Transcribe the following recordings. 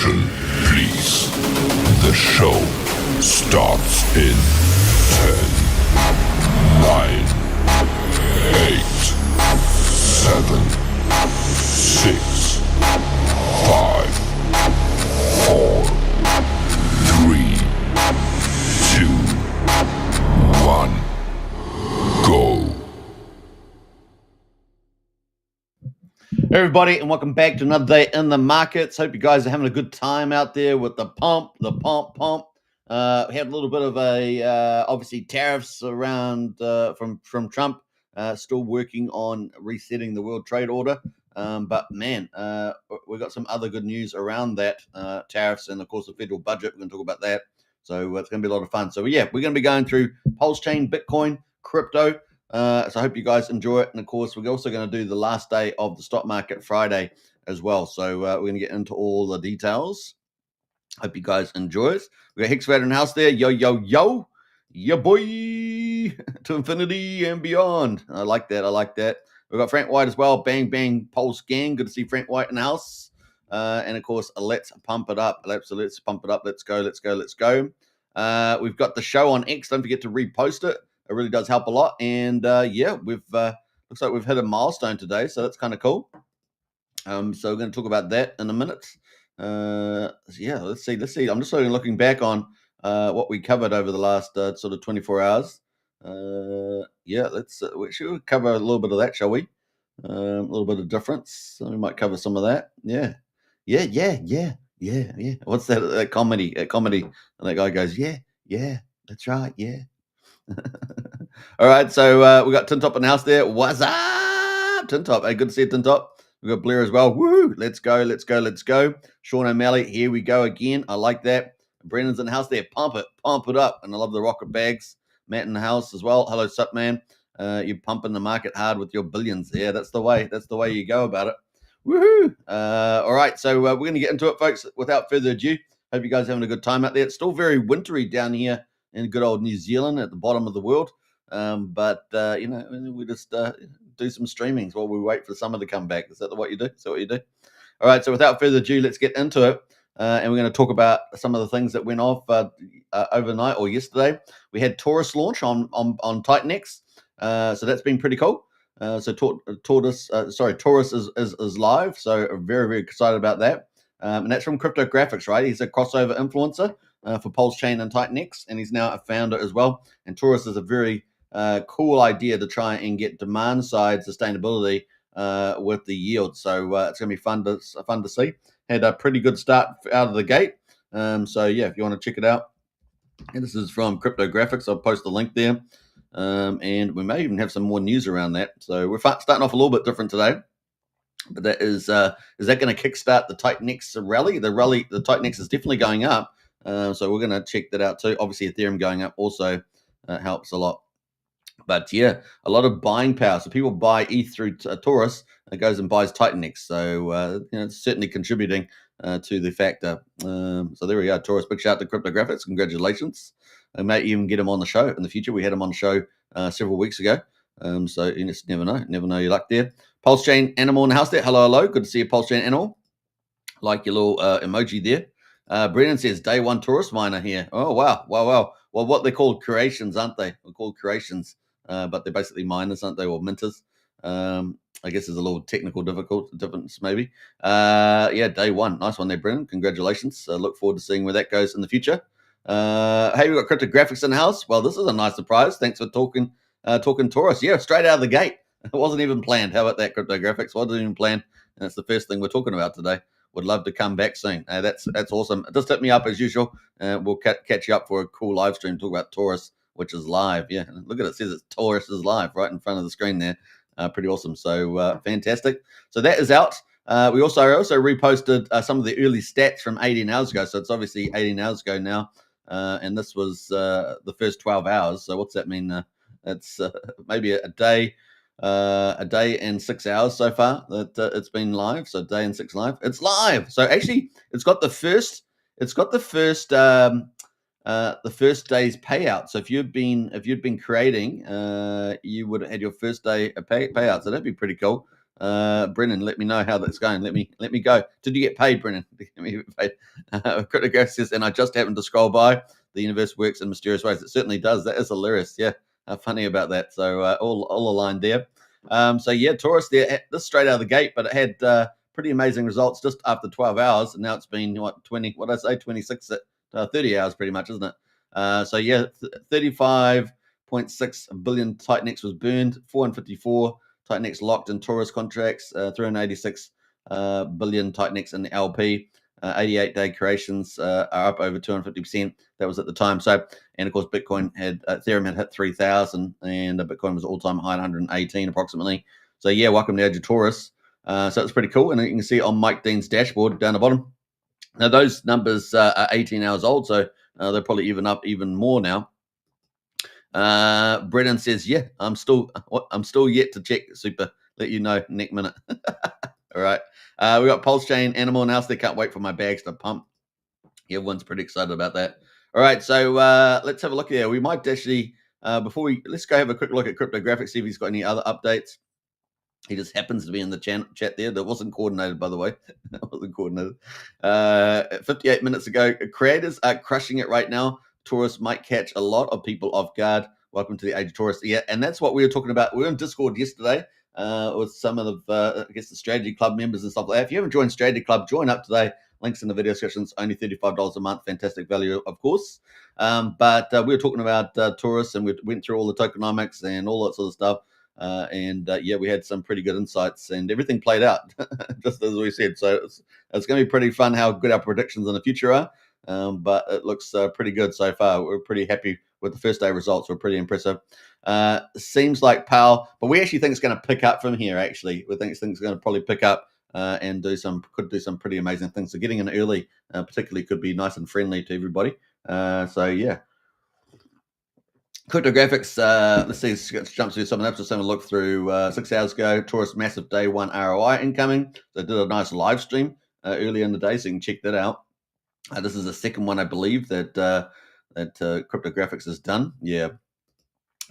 Attention, please. The show starts in 10, 9, 8, 7, 6, 5, 4, 3, 2, 1, go. Hey everybody, and welcome back to another day in the markets. Hope you guys are having a good time out there with the pump. We had a little bit of a obviously tariffs around from Trump. Still working on resetting the world trade order, but man, we got some other good news around that tariffs and of course the federal budget. We're going to talk about that, so it's going to be a lot of fun. So yeah, we're going to be going through PulseChain, Bitcoin, crypto. So I hope you guys enjoy it. And of course, we're also going to do the last day of the stock market Friday as well. So we're going to get into all the details. Hope you guys enjoy it. We got Hexford in house there. Yo, yo, yo. Yeah, boy. To infinity and beyond. I like that. We've got Frank White as well. Bang, bang, Pulse gang. Good to see Frank White in the house. And of course, let's pump it up. Let's pump it up. Let's go. We've got the show on X. Don't forget to repost it. It really does help a lot. And yeah, we've looks like we've hit a milestone today, so that's kind of cool. So we're going to talk about that in a minute. Yeah, let's see. I'm just looking back on what we covered over the last sort of 24 hours. Yeah, we should cover a little bit of that, shall we? A little bit of difference. So we might cover some of that. Yeah. What's that comedy? Comedy. And that guy goes, yeah, that's right, yeah. All right, so we got Tin Top in the house there. What's up, Tin Top? Hey, good to see you, Tin Top. We got Blair as well. Woo! Let's go. Sean O'Malley, here we go again. I like that. Brennan's in the house there. Pump it up. And I love the rocket bags. Matt in the house as well. Hello, sup, man. You're pumping the market hard with your billions. Yeah, that's the way. That's the way you go about it. Woohoo! All right, so we're going to get into it, folks. Without further ado, hope you guys are having a good time out there. It's still very wintry down here in good old New Zealand at the bottom of the world. But you know, we just do some streamings while we wait for summer to come back. Is that what you do? All right. So without further ado, let's get into it. And we're going to talk about some of the things that went off overnight or yesterday. We had Taurus launch on Titanx. So that's been pretty cool. So Taurus is live. So very, very excited about that. And that's from Cryptographics, right? He's a crossover influencer for PulseChain and Titanx, and he's now a founder as well. And Taurus is a very cool idea to try and get demand side sustainability with the yield. So it's going to be fun to see. Had a pretty good start out of the gate. So yeah, if you want to check it out, and this is from Cryptographics. I'll post the link there. And we may even have some more news around that. So we're starting off a little bit different today. But that is that going to kickstart the Titanx rally? The Titanx is definitely going up. So we're going to check that out too. Obviously, Ethereum going up also helps a lot. But yeah, a lot of buying power. So people buy ETH through Taurus, and it goes and buys Titanx. So it's certainly contributing to the factor. So there we go, Taurus. Big shout out to Cryptographics. Congratulations. I may even get him on the show in the future. We had him on the show several weeks ago. So you just never know your luck there. PulseChain Animal in the house there. Hello. Good to see you, PulseChain Animal. Like your little emoji there. Brennan says day one Taurus miner here. Oh wow. Well, what they call creations, aren't they? They're called creations, but they're basically miners, aren't they, or minters? I guess there's a little technical difference maybe. Yeah, day one. Nice one there, Brennan. Congratulations. Look forward to seeing where that goes in the future. Hey, we got Cryptographics in the house. Well, this is a nice surprise. Thanks for talking Taurus. Yeah, straight out of the gate. It wasn't even planned. How about that, Cryptographics? Wasn't even planned, and it's the first thing we're talking about today. Would love to come back soon. That's awesome. Just hit me up as usual. We'll catch you up for a cool live stream. Talk about Taurus, which is live. Yeah, look at it. It says it's Taurus is live right in front of the screen there. Pretty awesome. So fantastic. So that is out. We also reposted some of the early stats from 18 hours ago. So it's obviously 18 hours ago now. And this was the first 12 hours. So what's that mean? It's maybe a day and 6 hours so far that it's been live. So a day and 6 live. It's live. So actually, it's got the first day's payout. So if you'd been creating, you would have had your first day of payout. So that'd be pretty cool. Brennan, let me know how that's going. Let me go. Did you get paid, Brennan? Let me get paid. Cryptograph says, and I just happened to scroll by. The universe works in mysterious ways. It certainly does. That is hilarious. Yeah, funny about that. So all aligned there. So yeah, Taurus there. This straight out of the gate, but it had pretty amazing results just after 12 hours, and now it's been what 20? What did I say? 26 at 30 hours, pretty much, isn't it? So yeah, 35.6 billion Titanx was burned. 454 Titanx locked in Taurus contracts. 386 billion Titanx in LP. 88-day creations are up over 250%. That was at the time. So, and of course, Bitcoin had Ethereum had hit 3,000, and Bitcoin was all-time high, 118 approximately. So, yeah, welcome to Age of Taurus. So it's pretty cool, and you can see on Mike Dean's dashboard down the bottom. Now those numbers are 18 hours old, so they're probably even up even more now. Brennan says, "Yeah, I'm still yet to check. Super, let you know next minute." All right. We got PulseChain, Animal Announced. They can't wait for my bags to pump. Everyone's pretty excited about that. All right. So let's have a look here. We might actually, let's go have a quick look at Cryptographic, see if he's got any other updates. He just happens to be in the chat there. That wasn't coordinated, by the way. That wasn't coordinated. 58 minutes ago, creators are crushing it right now. Taurus might catch a lot of people off guard. Welcome to the Age of Taurus. Yeah, and that's what we were talking about. We were on Discord yesterday with some of the, I guess, the Strategy Club members and stuff like that. If you haven't joined Strategy Club, join up today. Links in the video description. It's only $35 a month. Fantastic value, of course. But we were talking about Taurus, and we went through all the tokenomics and all that sort of stuff. Yeah, we had some pretty good insights, and everything played out just as we said. So it's going to be pretty fun how good our predictions in the future are. But it looks pretty good so far. We're pretty happy with the first day results. We're pretty impressive. Seems like Powell, but we actually think it's going to pick up from here. Actually, we think it's going to probably pick up and could do some pretty amazing things. So getting in early, particularly, could be nice and friendly to everybody. So yeah. Cryptographics, let's see, let's jump through some of that. Just have a look through 6 hours ago. Taurus massive day one ROI incoming. So I did a nice live stream earlier in the day, so you can check that out. This is the second one, I believe, that Cryptographics has done. Yeah.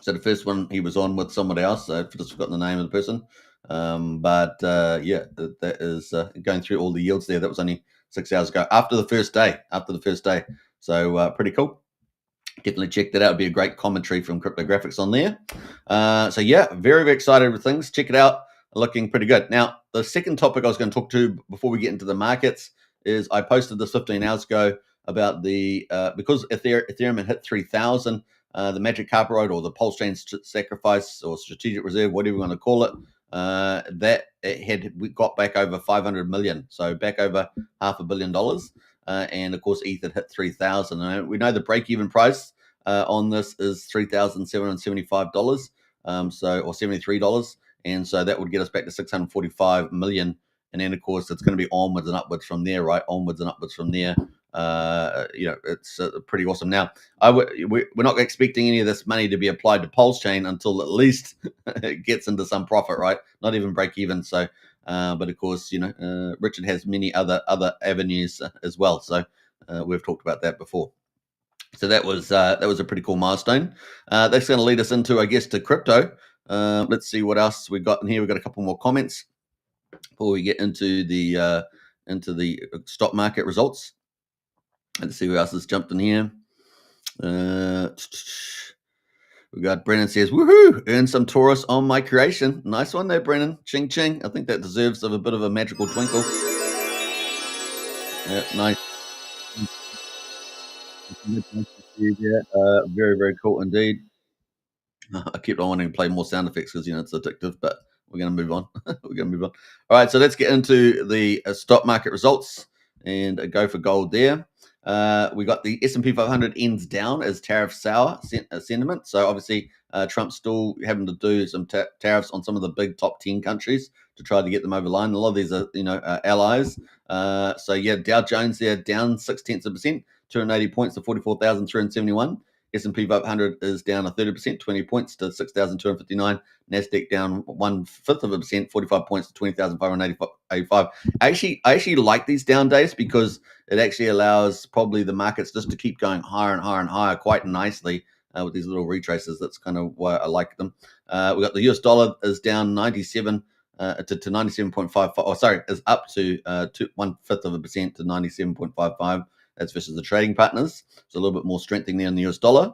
So the first one he was on with somebody else. I've just forgotten the name of the person. Yeah, that is going through all the yields there. That was only 6 hours ago after the first day. So pretty cool. Definitely check that out. It'd be a great commentary from Cryptographics on there. So yeah, very, very excited with things. Check it out. Looking pretty good. Now, the second topic I was going to talk to before we get into the markets is I posted this 15 hours ago about the because Ethereum had hit 3,000, the magic carpet ride or the PulseChain sacrifice or strategic reserve, whatever you want to call it, we got back over 500 million, so back over $500 million. And of course, ETH had hit 3,000. And we know the break-even price on this is $3,775, or $73, and so that would get us back to 645 million. And then, of course, it's going to be onwards and upwards from there, right? Onwards and upwards from there. It's pretty awesome. Now, we're not expecting any of this money to be applied to PulseChain until at least it gets into some profit, right? Not even break even. So. But of course, Richard has many other avenues as well. So we've talked about that before. So that was a pretty cool milestone. That's going to lead us into, I guess, to crypto. Let's see what else we got in here. We've got a couple more comments before we get into the stock market results. Let's see who else has jumped in here. We got Brennan says, woohoo, earn some Taurus on my creation. Nice one there, Brennan. Ching, ching. I think that deserves a bit of a magical twinkle. Yeah, nice. Yeah, very, very cool indeed. I keep on wanting to play more sound effects because, it's addictive, but we're going to move on. All right, so let's get into the stock market results and go for gold there. We got the S&P 500 ends down as tariff sour sentiment. So obviously, Trump's still having to do some tariffs on some of the big top 10 countries to try to get them over the line. A lot of these are, allies. So yeah, Dow Jones there down 0.6%, 280 points to 44,371. S&P 500 is down 30%, 20 points to 6,259. Nasdaq down 1/5%, 45 points to 20,585. I actually like these down days because it actually allows probably the markets just to keep going higher and higher and higher quite nicely with these little retraces. That's kind of why I like them. We got the US dollar is down 97 to 97.55. Oh, sorry, is up to 1/5% to 97.55. That's versus the trading partners. So a little bit more strengthening there in the US dollar.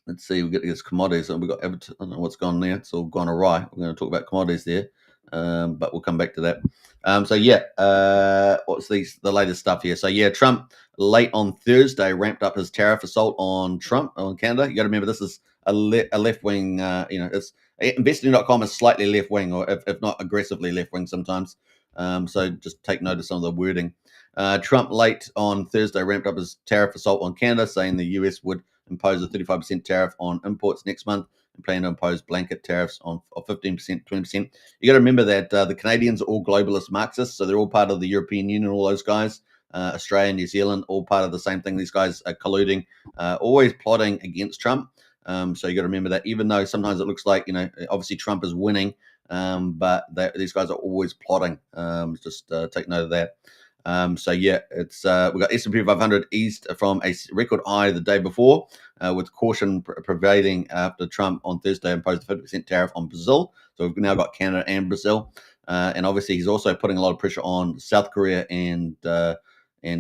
Let's see, we get these commodities, and we got I don't know what's gone there. It's all gone awry. We're going to talk about commodities there, but we'll come back to that. What's the latest stuff here? So yeah, Trump late on Thursday ramped up his tariff assault on Canada. You got to remember this is a left wing. It's investing.com is slightly left wing, or if not aggressively left wing sometimes. So just take note of some of the wording. Trump late on Thursday ramped up his tariff assault on Canada, saying the US would impose a 35% tariff on imports next month and plan to impose blanket tariffs of 15%, 20%. You got to remember that the Canadians are all globalist Marxists, so they're all part of the European Union, all those guys. Australia, New Zealand, all part of the same thing. These guys are colluding, always plotting against Trump. So you got to remember that, even though sometimes it looks like, obviously Trump is winning, but these guys are always plotting. Just take note of that. It's we got S&P 500 eased from a record high the day before, with caution prevailing after Trump on Thursday imposed a 50% tariff on Brazil. So we've now got Canada and Brazil, and obviously he's also putting a lot of pressure on South Korea and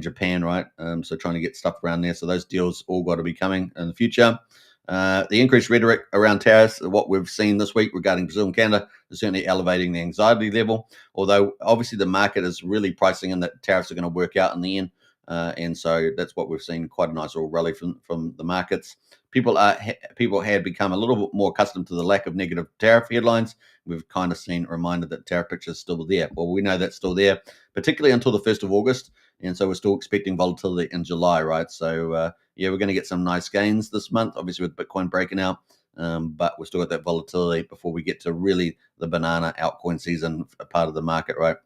Japan, right? So trying to get stuff around there. So those deals all got to be coming in the future. The increased rhetoric around tariffs, what we've seen this week regarding Brazil and Canada, is certainly elevating the anxiety level, although obviously the market is really pricing in that tariffs are going to work out in the end. And so that's what we've seen, quite a nice little rally from the markets. People had become a little bit more accustomed to the lack of negative tariff headlines. We've kind of seen reminded that tariff picture is still there. Well, we know that's still there, particularly until the 1st of August. And so we're still expecting volatility in July, right? So, we're going to get some nice gains this month, obviously with Bitcoin breaking out. But we've still got that volatility before we get to really the banana altcoin season part of the market, right?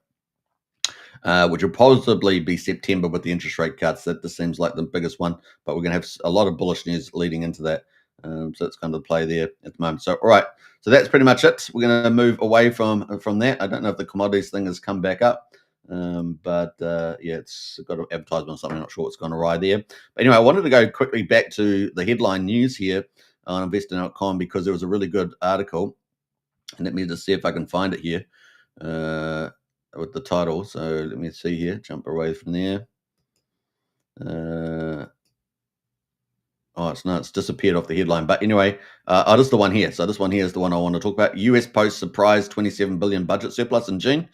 Which will possibly be September with the interest rate cuts. That just seems like the biggest one, but we're going to have a lot of bullish news leading into that. So it's kind of the play there at the moment. So, all right. So that's pretty much it. We're going to move away from that. I don't know if the commodities thing has come back up. It's got an advertisement or something. I'm not sure what's gone awry there. But anyway, I wanted to go quickly back to the headline news here on investing.com because there was a really good article. And let me just see if I can find it here with the title. So let me see here. Jump away from there. It's disappeared off the headline. But anyway, this is the one here. So this one here is the one I want to talk about. US Post surprise $27 billion budget surplus in June,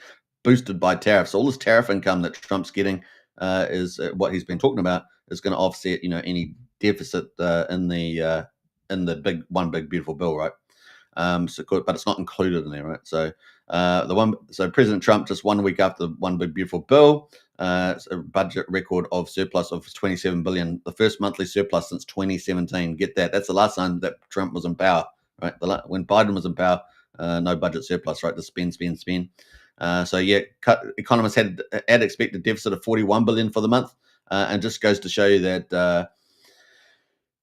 boosted by tariffs. So all this tariff income that Trump's getting is what he's been talking about is going to offset, any deficit in the big beautiful bill, right? But it's not included in there, right? So President Trump, just 1 week after the one big beautiful bill, a budget record of surplus of $27 billion, the first monthly surplus since 2017. Get that? That's the last time that Trump was in power, right? When Biden was in power, no budget surplus, right? To spend. Economists had expected deficit of $41 billion for the month, and just goes to show you that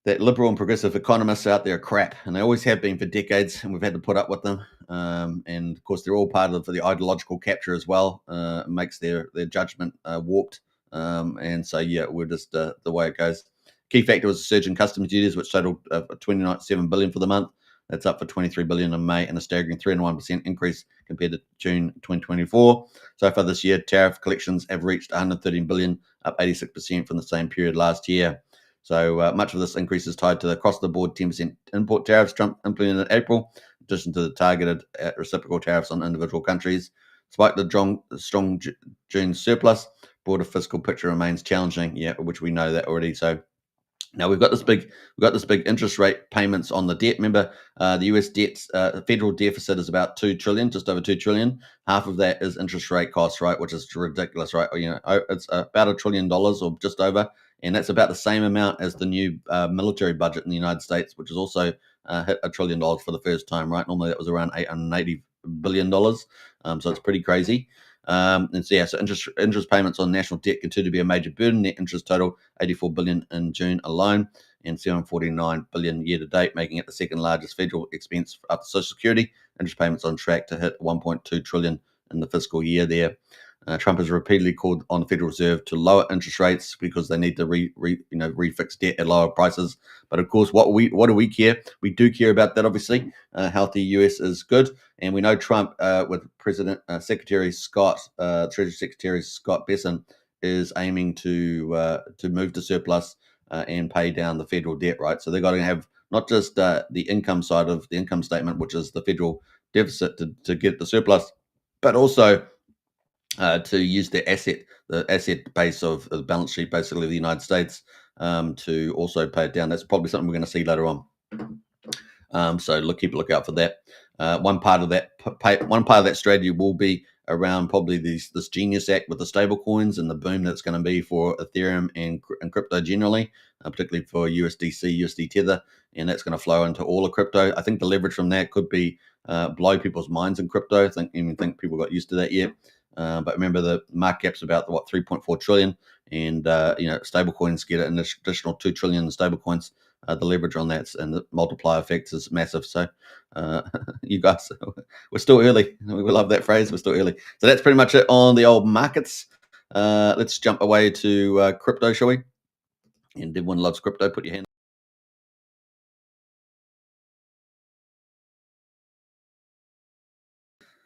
that liberal and progressive economists out there are crap, and they always have been for decades, and we've had to put up with them. And of course, they're all part of the ideological capture as well. Makes their judgment warped. We're just the way it goes. Key factor was a surge in customs duties, which totaled $29.7 billion for the month. That's up for $23 billion in May, and a staggering 301% increase compared to June 2024. So far this year, tariff collections have reached $113 billion, up 86% from the same period last year. So much of this increase is tied to the across-the-board 10% import tariffs Trump implemented in April, in addition to the targeted reciprocal tariffs on individual countries. Despite the strong June surplus, broader fiscal picture remains challenging, which we know that already. So now we've got this big interest rate payments on the debt. Remember, the US debt's federal deficit is about $2 trillion, just over $2 trillion. Half of that is interest rate costs, right? Which is ridiculous, right? It's about $1 trillion or just over, and that's about the same amount as the new military budget in the United States, which has also hit $1 trillion for the first time, right? Normally that was around $880 billion. So it's pretty crazy. So interest payments on national debt continue to be a major burden. Net interest total $84 billion in June alone, and $749 billion year to date, making it the second largest federal expense after Social Security. Interest payments on track to hit $1.2 trillion in the fiscal year there. Trump has repeatedly called on the Federal Reserve to lower interest rates because they need to refix debt at lower prices. But of course, what do we care? We do care about that. Obviously, healthy US is good, and we know Trump with President Secretary Scott, Treasury Secretary Scott Bessent, is aiming to move to surplus and pay down the federal debt. Right, so they're going to have not just the income side of the income statement, which is the federal deficit to get the surplus, but also to use the asset base of the balance sheet, basically of the United States, to also pay it down. That's probably something we're going to see later on. So keep a lookout for that. One part of that strategy will be around probably this Genius Act with the stable coins and the boom that's going to be for Ethereum and crypto generally, particularly for USDC, USD Tether, and that's going to flow into all of crypto. I think the leverage from that could be blow people's minds in crypto. I think people got used to that yet. But remember, the market cap's about 3.4 trillion, and stable coins get an additional 2 trillion in stable coins. The leverage on that and the multiplier effects is massive. So you guys, we're still early. We love that phrase. We're still early. So that's pretty much it on the old markets. Let's jump away to crypto, shall we? And everyone loves crypto. Put your hand.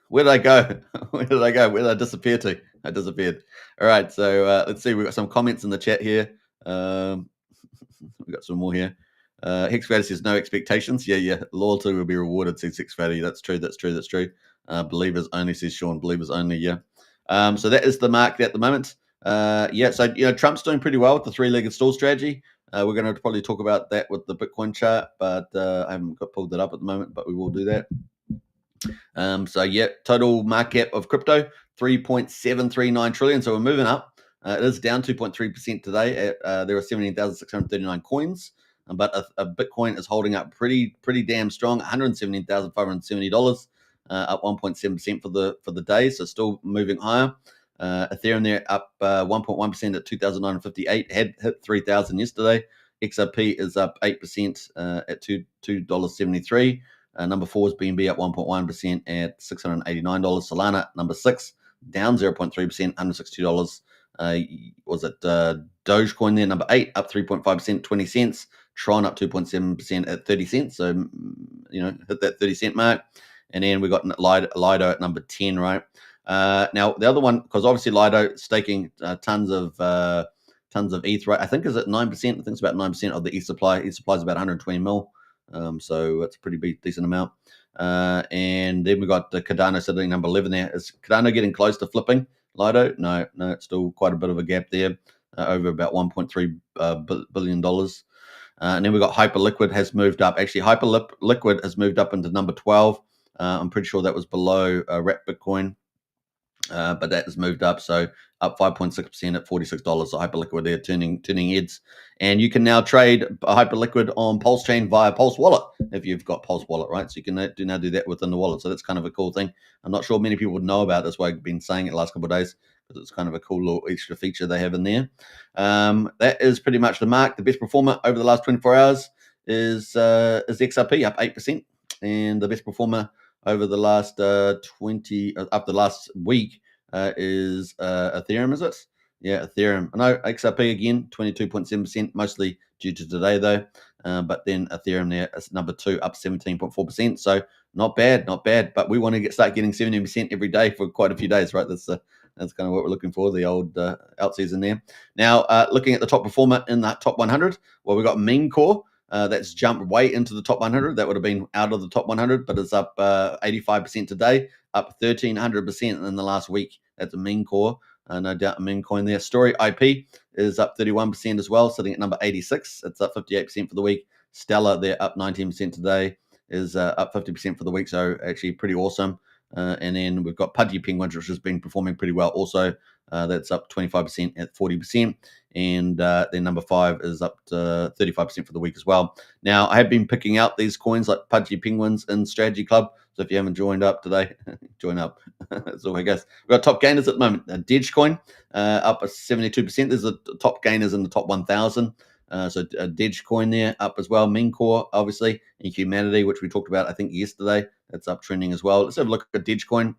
Where did I go? Where did I go? Where did I disappear to? I disappeared. All right. So let's see. We've got some comments in the chat here. We've got some more here. Hexfatty says no expectations. Yeah. Loyalty will be rewarded, says Hexfatty. That's true. Believers only, says Sean. Believers only, yeah. So that is the market at the moment. So Trump's doing pretty well with the three-legged stool strategy. We're going to probably talk about that with the Bitcoin chart, but I haven't pulled that up at the moment, but we will do that. Total market cap of crypto 3.739 trillion. So we're moving up. It is down 2.3% today. There are 17,639 coins, but a Bitcoin is holding up pretty damn strong. $117,570, up 1.7% for the day. So still moving higher. Ethereum there up 1.1% at 2,958. Had hit 3,000 yesterday. XRP is up 8% at $2.73. Number 4 is BNB up 1.1% at $689. Solana, number 6, down 0.3%, $162. Was it Dogecoin there, number 8, up 3.5%, 20 cents. Tron up 2.7% at 30 cents. So, hit that 30 cent mark. And then we got Lido at number 10, right? Now, the other one, because obviously Lido staking tons of ETH, right? I think is at 9%. I think it's about 9% of the ETH supply. ETH supply is about 120 mil. So that's a pretty decent amount. And then we got the Cardano sitting number 11 there. Is Cardano getting close to flipping Lido? No, it's still quite a bit of a gap there, over about $1.3 billion. And then we got Hyperliquid has moved up. Actually, Hyperliquid has moved up into number 12. I'm pretty sure that was below Wrap Bitcoin. But that has moved up, so up 5.6% at $46. So Hyperliquid there turning heads, and you can now trade Hyperliquid on PulseChain via Pulse Wallet if you've got Pulse Wallet, right? So you can now do that within the wallet. So that's kind of a cool thing. I'm not sure many people would know about this. Why I've been saying it the last couple of days, because it's kind of a cool little extra feature they have in there. That is pretty much the mark. The best performer over the last 24 hours is XRP, up 8%, and the best performer over the last up the last week is Ethereum, is it? Yeah, Ethereum. I know XRP again, 22.7%, mostly due to today though. But then Ethereum there is number 2, up 17.4%. So not bad. But we want to start getting 17% every day for quite a few days, right? That's kind of what we're looking for, the old out season there. Now, looking at the top performer in that top 100, well, we've got Meme Core. That's jumped way into the top 100. That would have been out of the top 100, but it's up 85% today, up 1,300% in the last week. That's a Meme Core. No doubt a meme coin there. Story IP is up 31% as well, sitting at number 86. It's up 58% for the week. Stellar, they're up 19% today, is up 50% for the week. So actually pretty awesome. And then we've got Pudgy Penguins, which has been performing pretty well also. That's up 25% at 40%. And then number 5 is up to 35% for the week as well. Now, I have been picking out these coins like Pudgy Penguins in Strategy Club. So if you haven't joined up today, join up. That's all I guess. We've got top gainers at the moment. Dogecoin up 72%. There's the top gainers in the top 1,000. So Dogecoin there up as well. Meme Core, obviously, and Humanity, which we talked about, I think, yesterday. That's up trending as well. Let's have a look at Dogecoin.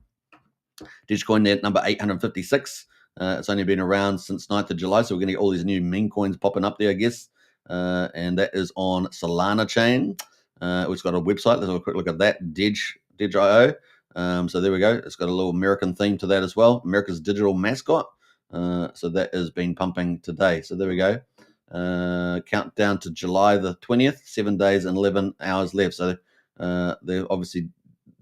Dogecoin there at number 856. It's only been around since 9th of July, so we're going to get all these new meme coins popping up there, I guess. And that is on Solana chain. It's got a website. Let's have a quick look at that. Dig.io. So there we go. It's got a little American theme to that as well. America's digital mascot. So that has been pumping today. So there we go. Countdown to July the 20th. 7 days and 11 hours left. So they're obviously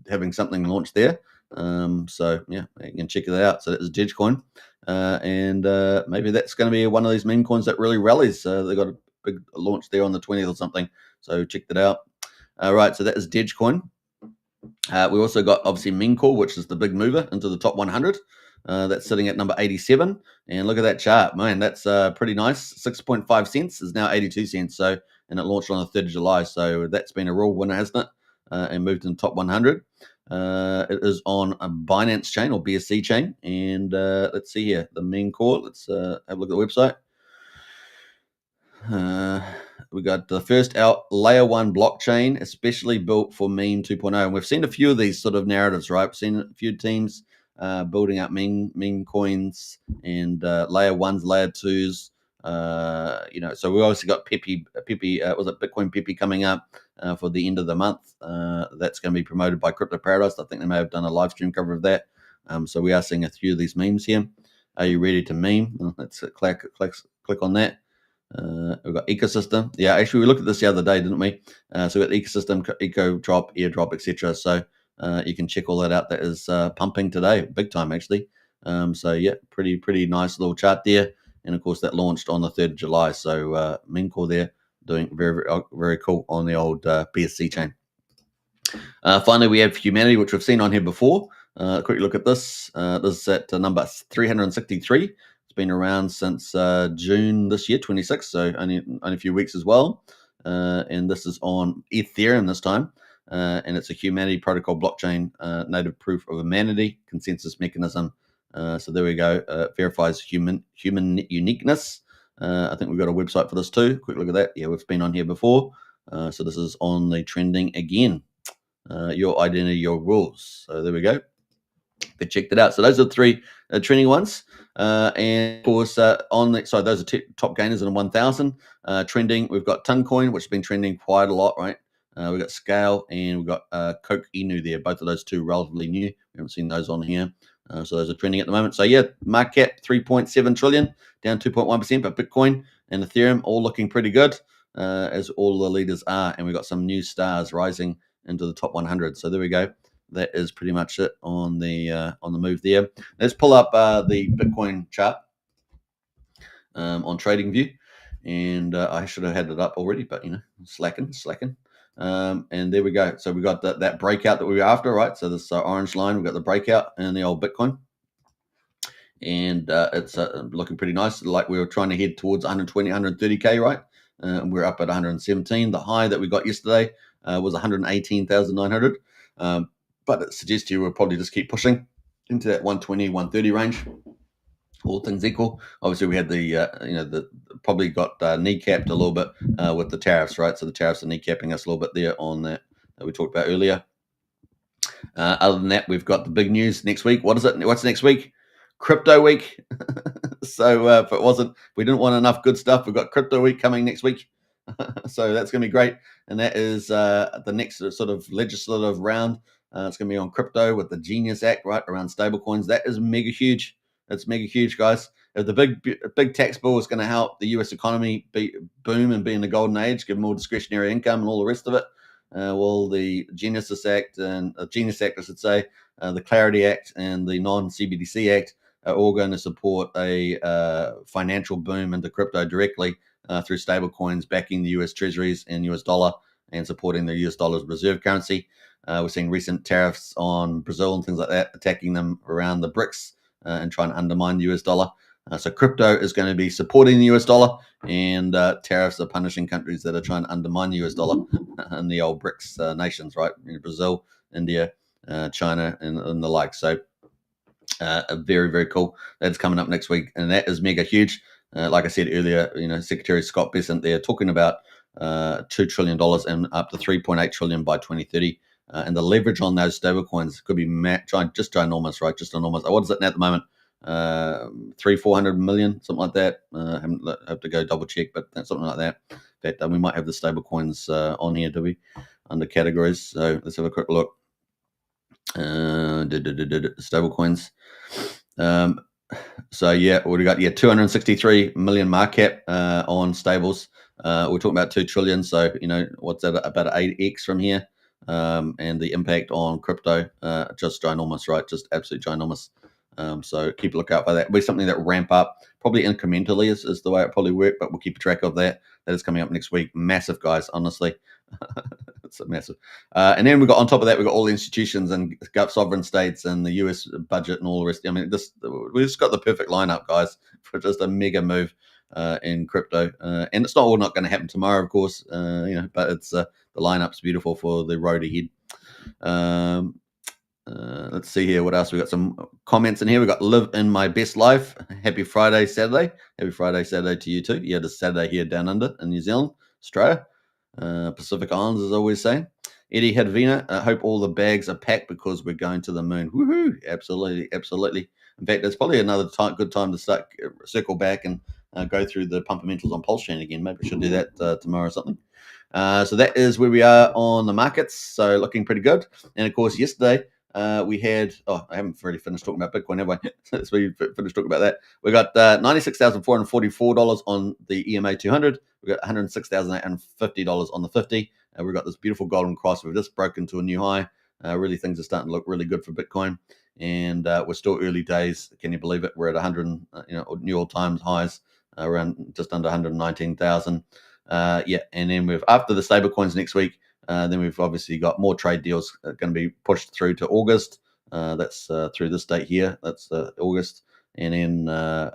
having something launched there. So yeah, you can check that out. So that is Dogecoin, and maybe that's going to be one of these meme coins that really rallies. They got a big launch there on the 20th or something. So check that out. All right, so that is Dogecoin. We also got obviously Mincore, which is the big mover into the top 100. That's sitting at number 87, and look at that chart, man. That's pretty nice. 6.5 cents is now 82 cents. So, and it launched on the 3rd of July. So that's been a real winner, hasn't it? And moved in the top 100. It is on a Binance chain or BSC chain, and let's see here the meme core. Let's have a look at the website. We got the first out layer 1 blockchain, especially built for meme 2.0, and we've seen a few of these sort of narratives, right? We've seen a few teams building up meme coins and layer 1s, layer 2s. So we obviously got Pepe was it Bitcoin Pepe coming up for the end of the month. That's going to be promoted by Crypto Paradise. I think they may have done a live stream cover of that. So we are seeing a few of these memes here. Are you ready to meme? Let's click on that. We've got ecosystem. Yeah, actually we looked at this the other day, didn't we? So we've got ecosystem, eco drop, airdrop, etc. So you can check all that out. That is pumping today, big time actually. So yeah, pretty nice little chart there. And of course, that launched on the 3rd of July. So Mincore there doing very cool on the old BSC chain. Finally, we have Humanity, which we've seen on here before. Quick look at this. This is at number 363. It's been around since June this year, 26. So only a few weeks as well. And this is on Ethereum this time. And it's a Humanity protocol blockchain, native proof of humanity, consensus mechanism. So there we go. Verifies human uniqueness. I think we've got a website for this too. Quick look at that. Yeah, we've been on here before. So this is on the trending again. Your identity, your rules. So there we go. But check that out. So those are the 3 trending ones. And of course, those are top gainers in 1,000. Trending, we've got Toncoin, which has been trending quite a lot, right? We've got Scale and we've got Coke Inu there. Both of those two relatively new. We haven't seen those on here. So those are trending at the moment. So yeah, market cap 3.7 trillion, down 2.1%, but Bitcoin and Ethereum all looking pretty good, as all the leaders are. And we've got some new stars rising into the top 100. So there we go. That is pretty much it on the move there. Let's pull up the Bitcoin chart on TradingView. And I should have had it up already, but slacking. And there we go. So we got that breakout that we were after, right? So this orange line, we've got the breakout in the old Bitcoin. And it's looking pretty nice. Like we were trying to head towards 120, 130K, right? And we're up at 117. The high that we got yesterday was 118,900. But it suggests you will probably just keep pushing into that 120, 130 range. All things equal, obviously we had the probably got kneecapped a little bit with the tariffs, right? So the tariffs are kneecapping us a little bit there on that we talked about earlier. Other than that, we've got the big news next week. What is it? What's next week? Crypto week. So if we didn't want enough good stuff, we've got Crypto week coming next week. So that's going to be great. And that is the next sort of legislative round. It's going to be on crypto with the Genius Act, right, around stablecoins. That is mega huge. That's mega huge, guys. If the big tax bill is going to help the U.S. economy boom and be in the golden age, give more discretionary income and all the rest of it, well, the Genius Act, I should say, the Clarity Act and the Non-CBDC Act are all going to support a financial boom into crypto directly through stablecoins, backing the U.S. Treasuries and U.S. dollar and supporting the U.S. dollar's reserve currency. We're seeing recent tariffs on Brazil and things like that, attacking them around the BRICS and trying to undermine the US dollar. So crypto is going to be supporting the US dollar, and tariffs are punishing countries that are trying to undermine the US dollar and the old BRICS nations, right? Brazil, India, China, and the like. So very, very cool. That's coming up next week, and that is mega huge. Like I said earlier, Secretary Scott Bessent, they're talking about $2 trillion and up to $3.8 trillion by 2030. And the leverage on those stable coins could be just ginormous, right? Just enormous. What is it now at the moment? 300-400 million, something like that. I have to go double check, but something like that. In fact, we might have the stable coins on here, do we? Under categories. So let's have a quick look. Stable coins. So yeah, what we got? Yeah, 263 million market cap on stables. We're talking about 2 trillion. So what's that? About 8x from here. And the impact on crypto, just ginormous, right? Just absolutely ginormous. So keep a lookout for that. It'll be something that ramp up probably incrementally is the way it probably work, but we'll keep track of that. That is coming up next week. Massive, guys, honestly. It's a massive. And then we got on top of that, we got all the institutions and sovereign states and the US budget and all the rest. I mean, we just got the perfect lineup, guys, for just a mega move in crypto. And it's all not going to happen tomorrow, of course, but it's the lineup's beautiful for the road ahead. Let's see here. What else? We got some comments in here. We got live in my best life. Happy Friday, Saturday. Happy Friday, Saturday to you too. Yeah, it's Saturday here down under in New Zealand, Australia, Pacific Islands, as I always say. Eddie Hadvina, I hope all the bags are packed because we're going to the moon. Woohoo! Absolutely, absolutely. In fact, there's probably another good time to circle back and go through the fundamentals on PulseChain again. Maybe we should do that tomorrow or something. So that is where we are on the markets. So looking pretty good. And of course, yesterday we had, I haven't really finished talking about Bitcoin, have I? So we finished talking about that. We got $96,444 on the EMA 200. We got $106,850 on the 50. We've got this beautiful golden cross. We've just broken to a new high. Really, things are starting to look really good for Bitcoin. And we're still early days. Can you believe it? We're at 100, new all-time highs, around just under 119,000. And then after the stable coins next week, then we've obviously got more trade deals going to be pushed through to August. That's through this date here. That's August, and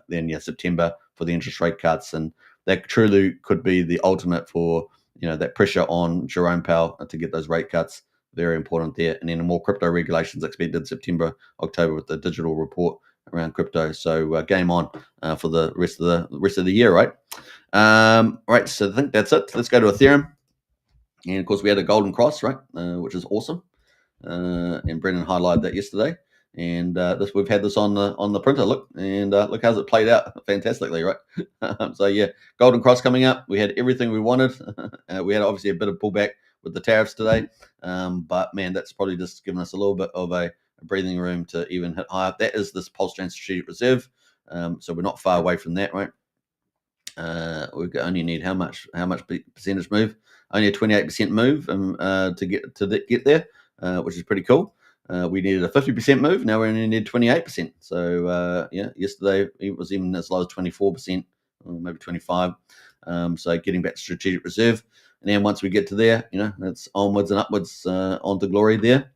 then September for the interest rate cuts, and that truly could be the ultimate for that pressure on Jerome Powell to get those rate cuts. Very important there, and then more crypto regulations expected September, October with the digital report around crypto. So game on for the rest of the year, right? Right. So I think that's it. Let's go to Ethereum. And of course, we had a golden cross, right, which is awesome. And Brendan highlighted that yesterday. And we've had this on the printer. Look, and look how's it played out fantastically, right? So yeah, golden cross coming up. We had everything we wanted. We had obviously a bit of pullback with the tariffs today, but man, that's probably just given us a little bit of a breathing room to even hit higher. That is this PulseChain strategic reserve. So we're not far away from that, right? We only need how much percentage move? Only a 28% move to get there, which is pretty cool. We needed a 50% move. Now we only need 28%. So yesterday it was even as low as 24%, or maybe 25%. So getting back to strategic reserve, and then once we get to there, it's onwards and upwards onto glory there.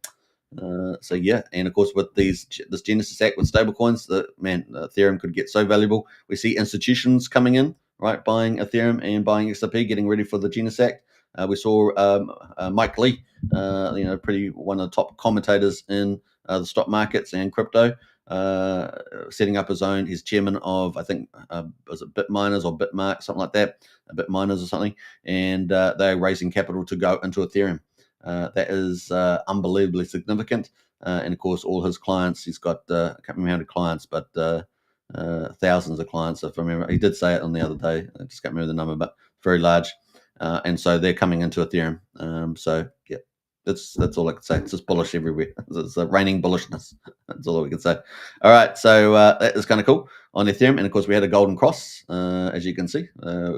So yeah, and of course with this Genesis Act with stablecoins, Ethereum could get so valuable. We see institutions coming in, right, buying Ethereum and buying XRP, getting ready for the Genesis Act. We saw Mike Lee, one of the top commentators in the stock markets and crypto, setting up his chairman of, I think, was it Bitminers or Bitmark, something like that, Bitminers or something, and they're raising capital to go into Ethereum. That is unbelievably significant. And of course, all his clients, he's got, I can't remember how many clients, but thousands of clients, if I remember. He did say it on the other day. I just can't remember the number, but very large. And so they're coming into Ethereum. So yeah, that's all I can say. It's just bullish everywhere. It's raining bullishness. That's all we can say. All right, so that is kind of cool on Ethereum. And of course, we had a golden cross, as you can see,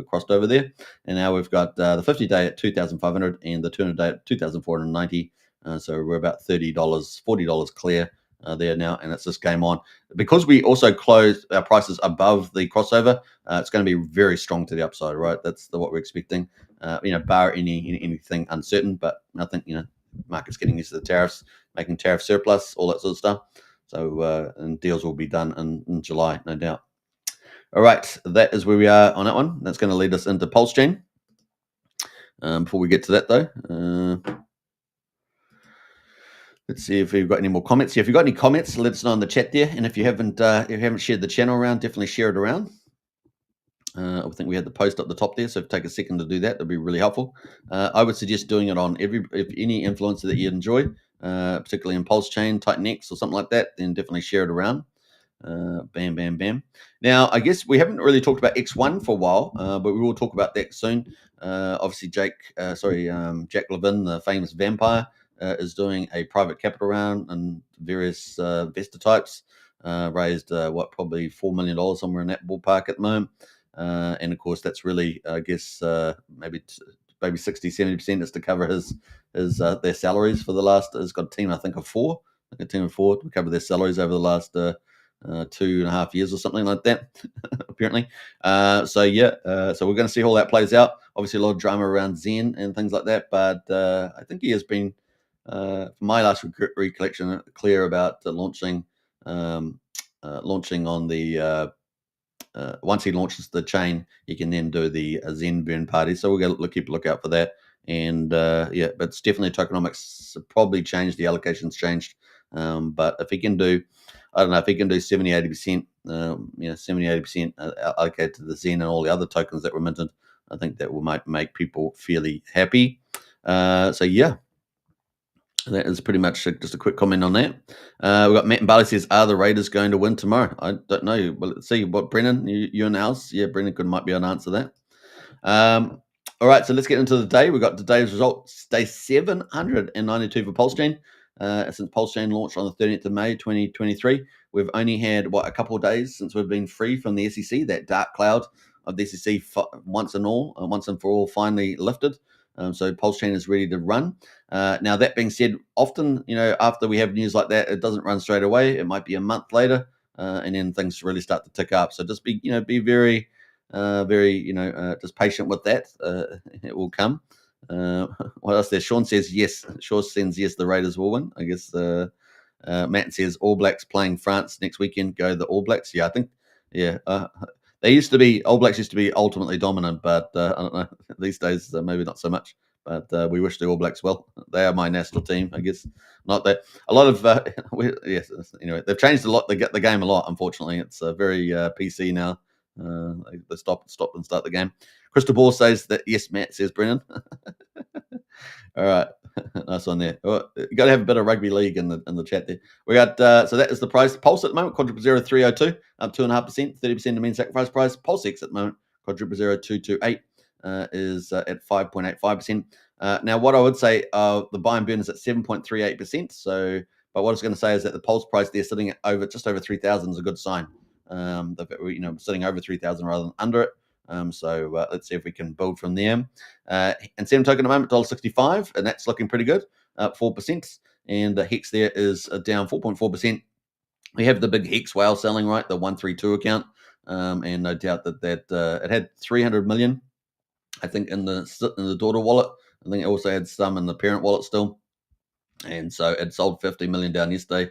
crossed over there. And now we've got the 50-day at 2,500 and the 200-day at 2,490. So we're about $30, $40 clear there now, and it's just game on. Because we also closed our prices above the crossover, it's going to be very strong to the upside, right? That's what we're expecting. Bar anything uncertain, but nothing. Market's getting used to the tariffs, making tariff surplus, all that sort of stuff. So and deals will be done in July, no doubt. All right, that is where we are on that one. That's going to lead us into PulseChain. Before we get to that, though. Let's see if we've got any more comments. Yeah, if you've got any comments, let us know in the chat there. And if you haven't shared the channel around, definitely share it around. I think we had the post up the top there, so take a second to do that. That'd be really helpful. I would suggest doing it on if any influencer that you enjoy, particularly in PulseChain, Titan X, or something like that. Then definitely share it around. Bam, bam, bam. Now, I guess we haven't really talked about X1 for a while, but we will talk about that soon. Obviously, Jack Levin, the famous vampire, is doing a private capital round and various investor types. Raised probably $4 million somewhere in that ballpark at the moment. And of course, that's really, I guess, maybe 60-70% is to cover his their salaries for the last. He's got a team, I think, of four. A team of four to cover their salaries over the last 2.5 years or something like that, apparently. So we're going to see how that plays out. Obviously, a lot of drama around Zen and things like that, but I think he has been, from my last recollection, clear about launching on the. Once he launches the chain, he can then do the Zen burn party. So we're going to keep a lookout for that. And but it's definitely tokenomics probably changed. The allocations changed. But if he can do, I don't know, if he can do 70-80%, 70-80% allocated to the Zen and all the other tokens that were minted, I think that might make people fairly happy. That is pretty much just a quick comment on that. We've got Matt and Barley says, are the Raiders going to win tomorrow? I don't know. Well, let's see what Brennan, you announced. Yeah, Brennan might be able to answer that. All right, so let's get into the day. We've got today's results, day 792 for PulseChain. Since PulseChain launched on the 13th of May, 2023, we've only had, a couple of days since we've been free from the SEC. That dark cloud of the SEC once and for all finally lifted. So PulseChain is ready to run. Now, that being said, often, after we have news like that, it doesn't run straight away. It might be a month later, and then things really start to tick up. So just be very, just patient with that. It will come. What else there? Sean says yes. Sean sends yes, the Raiders will win. I guess Matt says All Blacks playing France next weekend. Go the All Blacks. Yeah, I think. Yeah. All Blacks used to be ultimately dominant, but I don't know. These days, maybe not so much. But we wish the All Blacks well. They are my national team, I guess. Not that a lot of yes. Anyway, they've changed a lot. They get the game a lot. Unfortunately, it's very PC now. They stop and start the game. Crystal Ball says that yes. Matt says Brennan. All right, nice one there. You got to have a bit of rugby league in the chat there. We got so that is the price. Pulse at the moment, quadruple 0302, up 2.5%, 30% the mean sacrifice price. Pulse X at the moment, quadruple 0228, is at 5.85%. Now, what I would say, the buy and burn is at 7.38%. So, but what I was going to say is that the Pulse price there sitting at just over 3,000 is a good sign. Sitting over 3,000 rather than under it. So let's see if we can build from there. And Signum token at the moment, $1.65, and that's looking pretty good, up 4%. And the Hex there is down 4.4%. We have the big Hex whale selling, right? The 132 account. And no doubt that it had 300 million, I think, in the daughter wallet. I think it also had some in the parent wallet still. And so it sold 50 million down yesterday.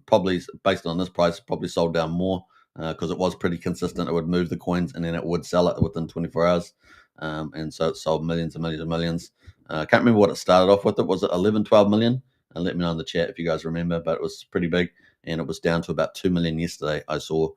Probably based on this price, probably sold down more. Because it was pretty consistent. It would move the coins and then it would sell it within 24 hours. And so it sold millions and millions and millions. I can't remember what it started off with. Was it 11, 12 million? And let me know in the chat if you guys remember, but it was pretty big. And it was down to about 2 million yesterday, I saw.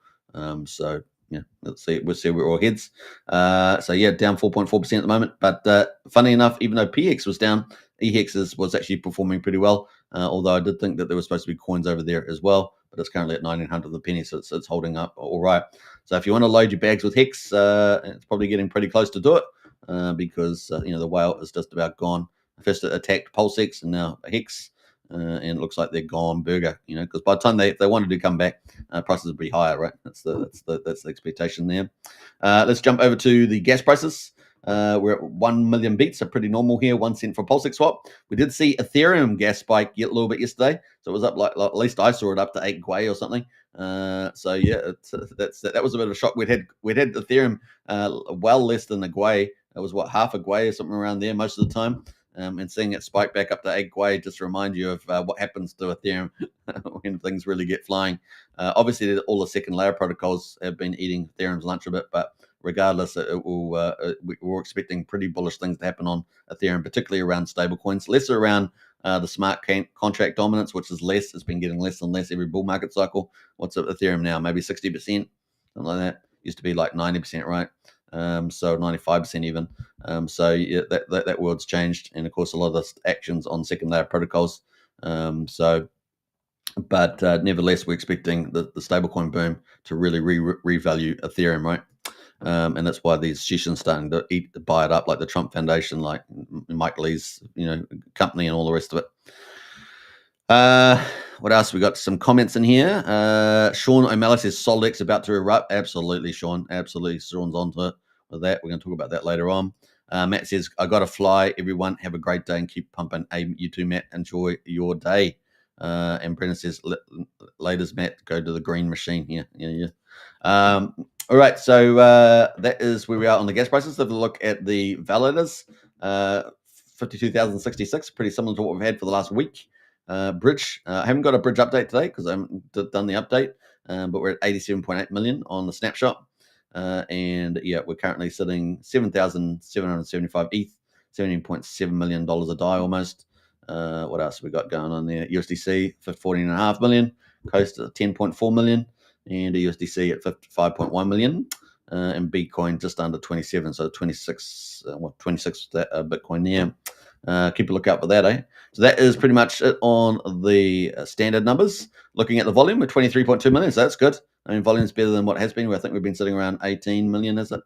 So, yeah, let's see. We'll see where it all heads. So, yeah, down 4.4% at the moment. But funny enough, even though PX was down, EHEX was actually performing pretty well. Although I did think that there was supposed to be coins over there as well. But it's currently at 1,900 the penny, so it's holding up all right. So if you want to load your bags with Hex, it's probably getting pretty close to do it because the whale is just about gone. First it attacked PulseX and now Hex, and it looks like they're gone burger. Because by the time they wanted to come back, prices would be higher, right? That's the expectation there. Let's jump over to the gas prices. We're at 1 million beats, so pretty normal here. 1 cent for PulseX swap. We did see Ethereum gas spike a little bit yesterday, so it was up like at least I saw it up to 8 Gwei or something. So yeah, that was a bit of a shock. We'd had Ethereum well less than a Gwei. It was half a Gwei or something around there most of the time. And seeing it spike back up to 8 Gwei just remind you of what happens to Ethereum when things really get flying. Obviously, all the second layer protocols have been eating Ethereum's lunch a bit, but regardless, we're expecting pretty bullish things to happen on Ethereum, particularly around stablecoins, less around the smart contract dominance, which is less. It's been getting less and less every bull market cycle. What's Ethereum now? Maybe 60%, something like that. Used to be like 90%, right? so 95% even. So yeah, that world's changed, and of course a lot of the actions on second layer protocols. But nevertheless, we're expecting the stablecoin boom to really revalue Ethereum, right? And that's why these institutions starting to buy it up, like the Trump Foundation, like Mike Lee's, company, and all the rest of it. What else? We got some comments in here. Sean O'Malley says SolidX about to erupt. Absolutely, Sean. Absolutely, Sean's onto it with that. We're going to talk about that later on. Matt says, I got to fly. Everyone have a great day and keep pumping. Hey, you too, Matt. Enjoy your day. And Brendan says, laters, Matt, go to the green machine. Yeah. All right, so that is where we are on the gas prices. Let's look at the validators. 52,066, pretty similar to what we've had for the last week. Bridge, I haven't got a bridge update today because I haven't done the update, but we're at 87.8 million on the snapshot. And yeah, we're currently sitting 7,775 ETH, $17.7 million a DAI almost. What else have we got going on there? USDC, 14.5 million, close to 10.4 million, and a USDC at 55.1 million. And Bitcoin just under 27, so 26 Bitcoin there. Keep a lookout for that, eh? So that is pretty much it on the standard numbers. Looking at the volume, we're 23.2 million, so that's good. I mean, volume's better than what it has been. I think we've been sitting around 18 million, is it?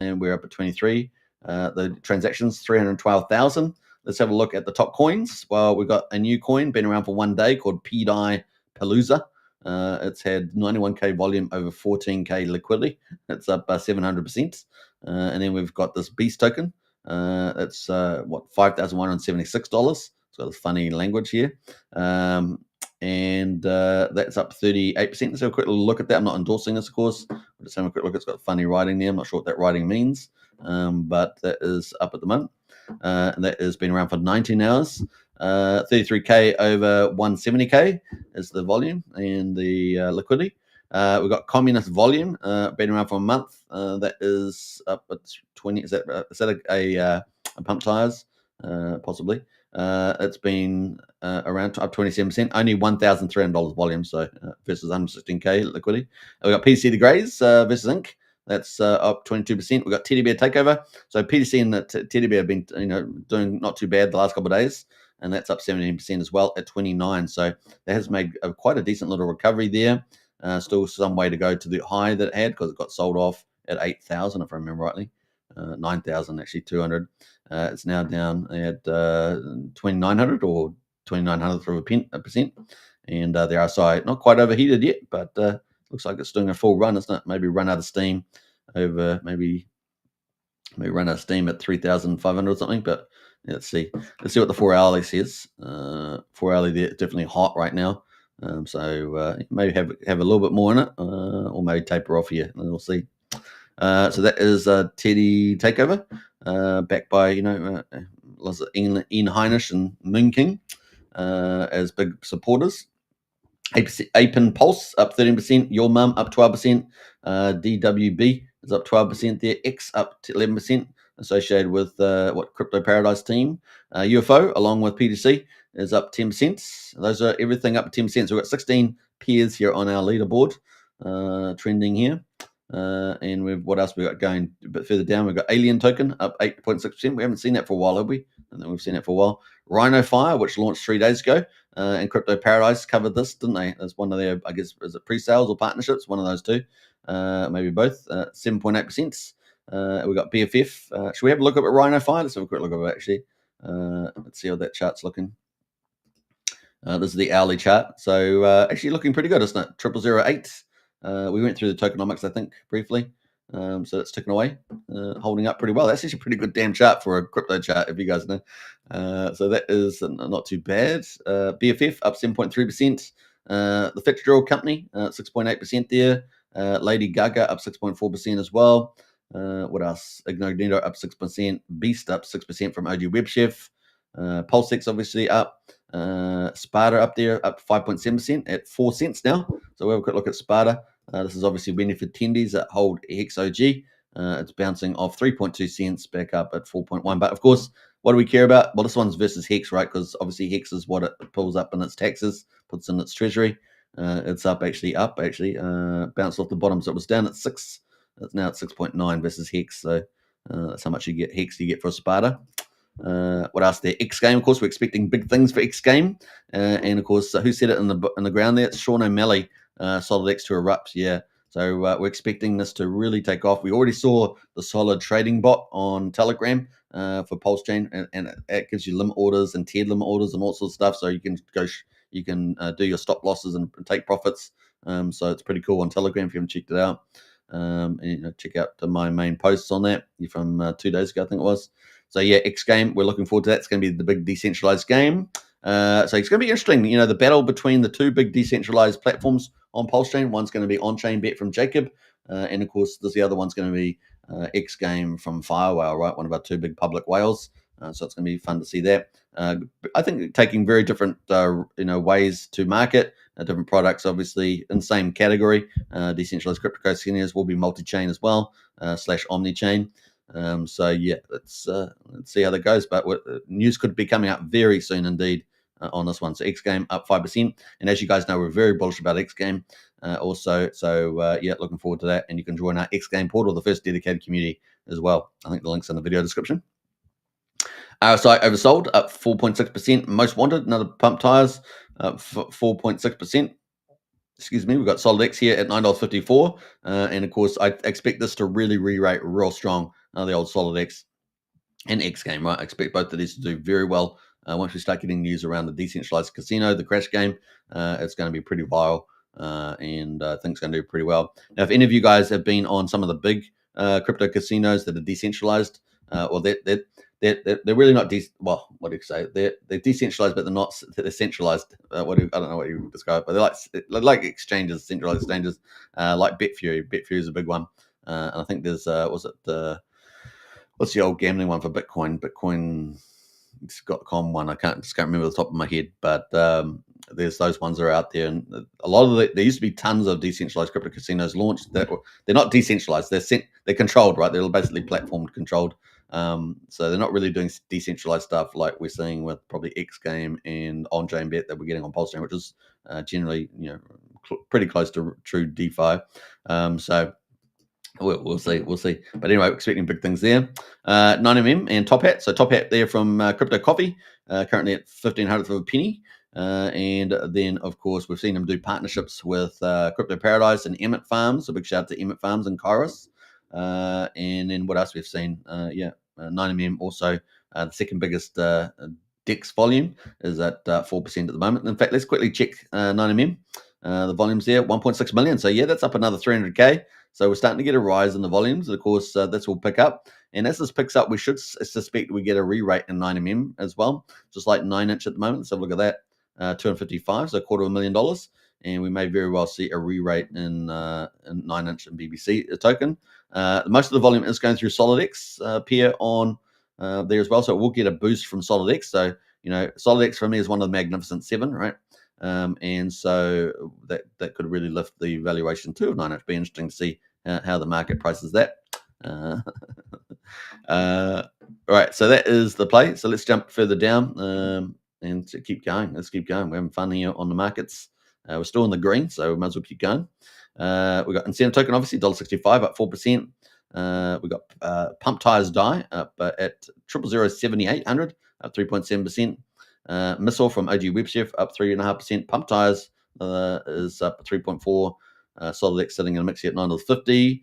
And we're up at 23. The transactions, 312,000. Let's have a look at the top coins. Well, we've got a new coin, been around for 1 day, called PDI Palooza. It's had 91k volume, over 14k liquidity. It's up 700%. And then we've got this Beast token. It's $5,176. It's got this funny language here. And that's up 38%. Let's have a quick look at that. I'm not endorsing this, of course. We'll just have a quick look. It's got funny writing there. I'm not sure what that writing means, but that is up at the moment. And that has been around for 19 hours. 33k over 170k is the volume and the liquidity. We've got communist volume, been around for a month. That is up at 20. Is that a pump tires? Possibly. It's been around up 27%. Only $1,300 volume, so versus 116k liquidity. We've got PTC the Greys versus Inc. That's up 22%. We've got Teddy Bear Takeover. So PTC and Teddy Bear have been doing not too bad the last couple of days, and that's up 17% as well at 29. So that has made quite a decent little recovery there. Still some way to go to the high that it had because it got sold off at 8,000, if I remember rightly. 9,000 actually, 200. It's now down at 2,900 or 2,900%. And the RSI not quite overheated yet, but looks like it's doing a full run, isn't it? Maybe run out of steam over maybe run out of steam at 3,500 or something. But yeah, let's see what the 4 hourly says. 4 hourly there, definitely hot right now. So maybe have a little bit more in it, or maybe taper off here, and we'll see. So that is Teddy Takeover, backed by Ian Heinisch and Moon King as big supporters. Ape and Pulse up 13%. Your Mum up 12%. DWB is up 12% there. X up 11%, associated with what Crypto Paradise team. UFO along with PTC is up 10%. Those are everything up 10%. So we've got 16 peers here on our leaderboard, trending here. And what else we got going a bit further down? We've got Alien Token up 8.6%. We haven't seen that for a while, have we? And then we've seen that for a while. Rhino Fire, which launched 3 days ago, and Crypto Paradise covered this, didn't they? As one of their, I guess, is it pre-sales or partnerships? One of those two, maybe both. 7.8%. We got BFF. Should we have a look at Rhino Fire? Let's have a quick look at it actually. Let's see how that chart's looking. This is the hourly chart. So actually looking pretty good, isn't it? 0008. We went through the tokenomics, I think, briefly. So it's ticking away, holding up pretty well. That's actually a pretty good damn chart for a crypto chart, if you guys know. So that is not too bad. BFF up 7.3%. The Fitzgerald Company, 6.8% there. Lady Gaga up 6.4% as well. What else? Incognito up 6%. Beast up 6% from OG WebChef. PulseX obviously up. Sparta up there, up 5.7% at 4 cents now. So we'll have a quick look at Sparta. This is obviously benefit attendees that hold Hex OG. It's bouncing off 3.2 cents back up at 4.1. But of course, what do we care about? Well, this one's versus Hex, right? Because obviously Hex is what it pulls up in its taxes, puts in its treasury. It's up, bounced off the bottom. So it was down at 6 It's now at 6.9 versus Hex. So that's how much you get. Hex you get for a Sparta. What else there? X Game, of course, we're expecting big things for X Game, and of course, who said it in the ground there? It's Sean O'Malley. Solid X to erupt, yeah. So we're expecting this to really take off. We already saw the solid trading bot on Telegram for PulseChain, and it gives you limit orders and tiered limit orders and all sorts of stuff. So you can go, you can do your stop losses and take profits. So it's pretty cool on Telegram if you haven't checked it out. And check out my main posts on that from 2 days ago, I think it was. So yeah, X Game, we're looking forward to that. It's going to be the big decentralized game. So it's going to be interesting. The battle between the two big decentralized platforms on PulseChain. One's going to be on-chain bet from Jacob, and of course, the other one's going to be X Game from Firewhale, right? One of our two big public whales. So it's going to be fun to see that. I think taking very different, ways to market different products, obviously in the same category. Decentralized cryptocurrencies will be multi-chain as well, / omni-chain. So yeah, let's see how that goes. But news could be coming out very soon indeed on this one. So X Game up 5%, and as you guys know, we're very bullish about X Game also. So yeah, looking forward to that. And you can join our X Game portal, the first dedicated community as well. I think the link's in the video description. RSI oversold up 4.6%. Most wanted, another pump tires up 4.6%. Excuse me, we've got Solid X here at $9.54. And of course, I expect this to really re-rate real strong, the old Solid X and X Game, right? I expect both of these to do very well. Once we start getting news around the decentralized casino, the crash game, it's going to be pretty viral, and I think it's going to do pretty well. Now, if any of you guys have been on some of the big crypto casinos that are decentralized, well, they're really not well, what do you say? They're decentralized, but they're centralized. I don't know what you describe, but they're like exchanges, centralized exchanges, like Betfury. Betfury is a big one, and I think there's what's the old gambling one for Bitcoin? Bitcoin.com one. I just can't remember the top of my head, but there's those ones that are out there, and a lot of there used to be tons of decentralized crypto casinos launched that they're not decentralized. They're controlled, right? They're basically platform controlled. So they're not really doing decentralized stuff like we're seeing with probably X Game and on-chain bet that we're getting on PulseChain, which is generally pretty close to true DeFi. So we'll see. But anyway, we're expecting big things there. 9mm and Top Hat. So Top Hat there from Crypto Coffee, currently at 1,500th of a penny. And then, of course, we've seen them do partnerships with Crypto Paradise and Emmett Farms. A big shout out to Emmett Farms and Kairos. And then what else we've seen? 9mm also the second biggest DEX volume is at 4% at the moment. In fact, let's quickly check 9mm. The volumes there, 1.6 million. So yeah, that's up another 300K. So we're starting to get a rise in the volumes. And of course, this will pick up. And as this picks up, we should suspect we get a re-rate in 9mm as well, just like 9-inch at the moment. Let's have a look at that. 255, so $250,000. And we may very well see a re-rate in 9-inch and BBC token. Most of the volume is going through Solid X pair on there as well. So it will get a boost from Solid X. So, Solid X for me is one of the Magnificent Seven, right? And so that could really lift the valuation too of 9-inch. Be interesting to see how the market prices that. All right, so that is the play. So let's jump further down and keep going. Let's keep going. We're having fun here on the markets. We're still in the green, so we might as well keep going. We've got incentive token, obviously, $1.65 up 4%. We've got Pump Tires Die up at 0007800 up 3.7%. Missile from OG WebChef up 3.5%. Pump Tires is up 3.4%. Solid X sitting in a mix here at $9.50.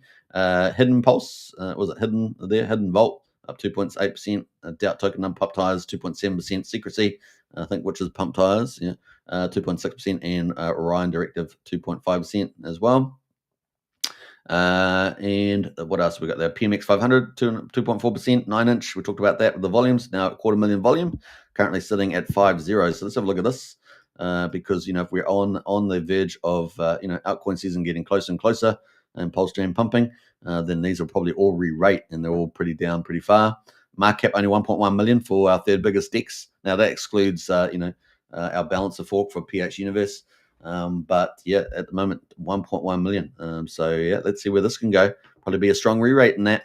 Hidden Pulse, was it Hidden there? Hidden Vault up 2.8%. Doubt Token Pump Tires 2.7%. Secrecy, I think, which is Pump Tires, 2.6%, and Orion Directive 2.5% as well. And what else have we got there? PMX 500 2.4%. 9-inch, we talked about that with the volumes. Now at 250,000 volume, currently sitting at 50. So let's have a look at this, because if we're on the verge of altcoin season getting closer and closer and PulseChain pumping, then these will probably all re-rate, and they're all pretty down pretty far. Market cap only 1.1 million for our third biggest DEX. Now that excludes our balancer fork for PH Universe. But yeah, at the moment 1.1 million. So yeah, let's see where this can go. Probably be a strong re-rate in that.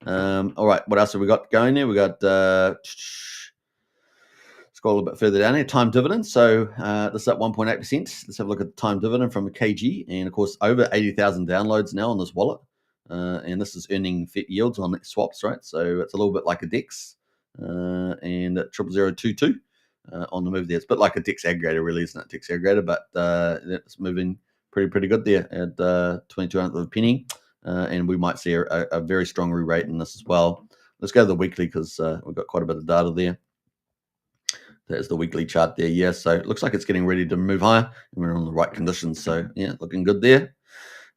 All right, what else have we got going there? We got scroll a little bit further down here. Time dividend. So this is up 1.8%. Let's have a look at the time dividend from KG, and of course over 80,000 downloads now on this wallet. and this is earning yields on swaps, right? So it's a little bit like a DEX, and at 0.0022 on the move there. It's a bit like a DEX aggregator, really, isn't it? DEX aggregator, but it's moving pretty good there at 22 of a penny, and we might see a very strong re-rate in this as well. Let's go to the weekly because we've got quite a bit of data there. There's the weekly chart there. Yeah, so it looks like it's getting ready to move higher, and we're on the right conditions. So yeah, looking good there.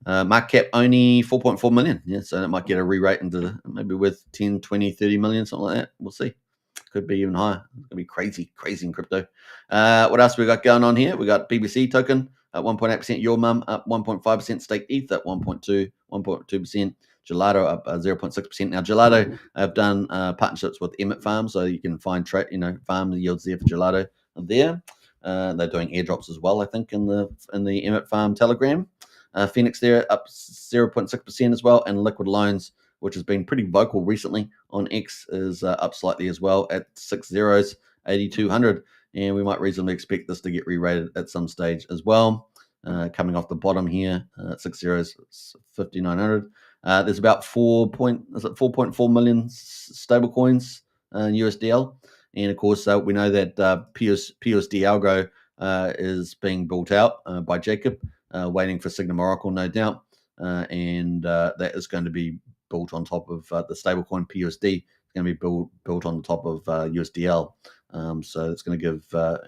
Market cap only 4.4 million. Yeah, so that might get a re-rate into maybe worth 10, 20, 30 million, something like that. We'll see. Could be even higher. It's gonna be crazy in crypto. What else we got going on here? We got BBC token at 1.8%. Your Mum up 1.5%. Stake ETH at 1.2%. Gelato up 0.6%. Now Gelato have done partnerships with Emmet Farm, so you can find farm yields there for Gelato there. They're doing airdrops as well, I think, in the Emmet Farm Telegram. Phoenix there up 0.6% as well, and Liquid Loans, which has been pretty vocal recently on X, is up slightly as well at 6 zeros, 8,200, and we might reasonably expect this to get re-rated at some stage as well. Coming off the bottom here, 6 zeros, 5,900. There's about 4.4 million stable coins in USDL, and of course we know that PUSD ALGO is being built out by Jacob, waiting for Signum Oracle, no doubt, and that is going to be built on top of the stablecoin PUSD. It's going to be built on top of USDL, so it's going to give a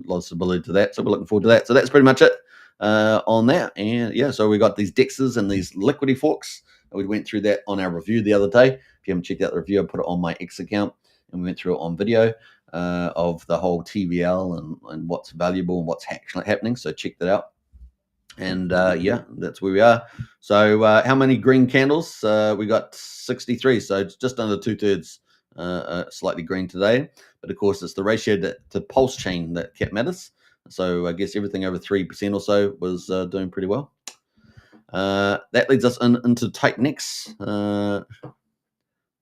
lot of stability to that. So we're looking forward to that. So that's pretty much it on that. And yeah, so we got these DEXs and these liquidity forks. We went through that on our review the other day. If you haven't checked out the review, I put it on my X account, and we went through it on video of the whole TVL and what's valuable and what's actually happening. So check that out. And yeah, that's where we are. So how many green candles? We got 63, so it's just under 2/3 slightly green today. But of course, it's the ratio to PulseChain that kept matters. So I guess everything over 3% or so was doing pretty well. That leads us into tight nicks. We're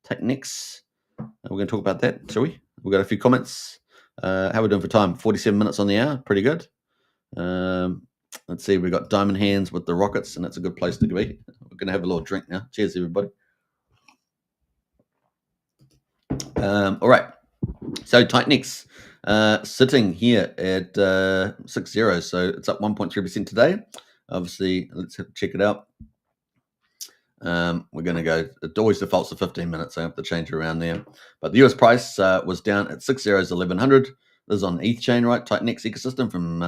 going to talk about that, shall we? We've got a few comments. How are we doing for time? 47 minutes on the hour. Pretty good. Let's see. We've got Diamond Hands with the Rockets, and that's a good place to be. We're going to have a little drink now. Cheers, everybody. All right. So tight nicks sitting here at 6 zeros. So it's up 1.3% today. Obviously, let's check it out. We're going to go, it always defaults to 15 minutes, so I have to change it around there. But the US price was down at 6 zeros, 1100. This is on ETH chain, right? Tight Nicks ecosystem from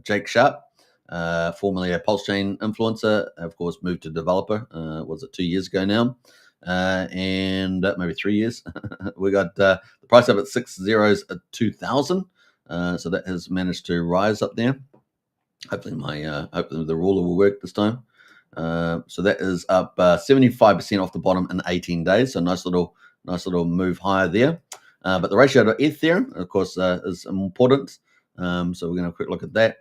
Jake Sharp, formerly a PulseChain influencer, of course, moved to developer. Was it 2 years ago now? And maybe 3 years. We got the price up at 6 zeros at 2,000. So that has managed to rise up there. Hopefully hopefully the ruler will work this time. So that is up 75% off the bottom in 18 days. So nice little move higher there. But the ratio to Ethereum, of course, is important. So we're going to have a quick look at that.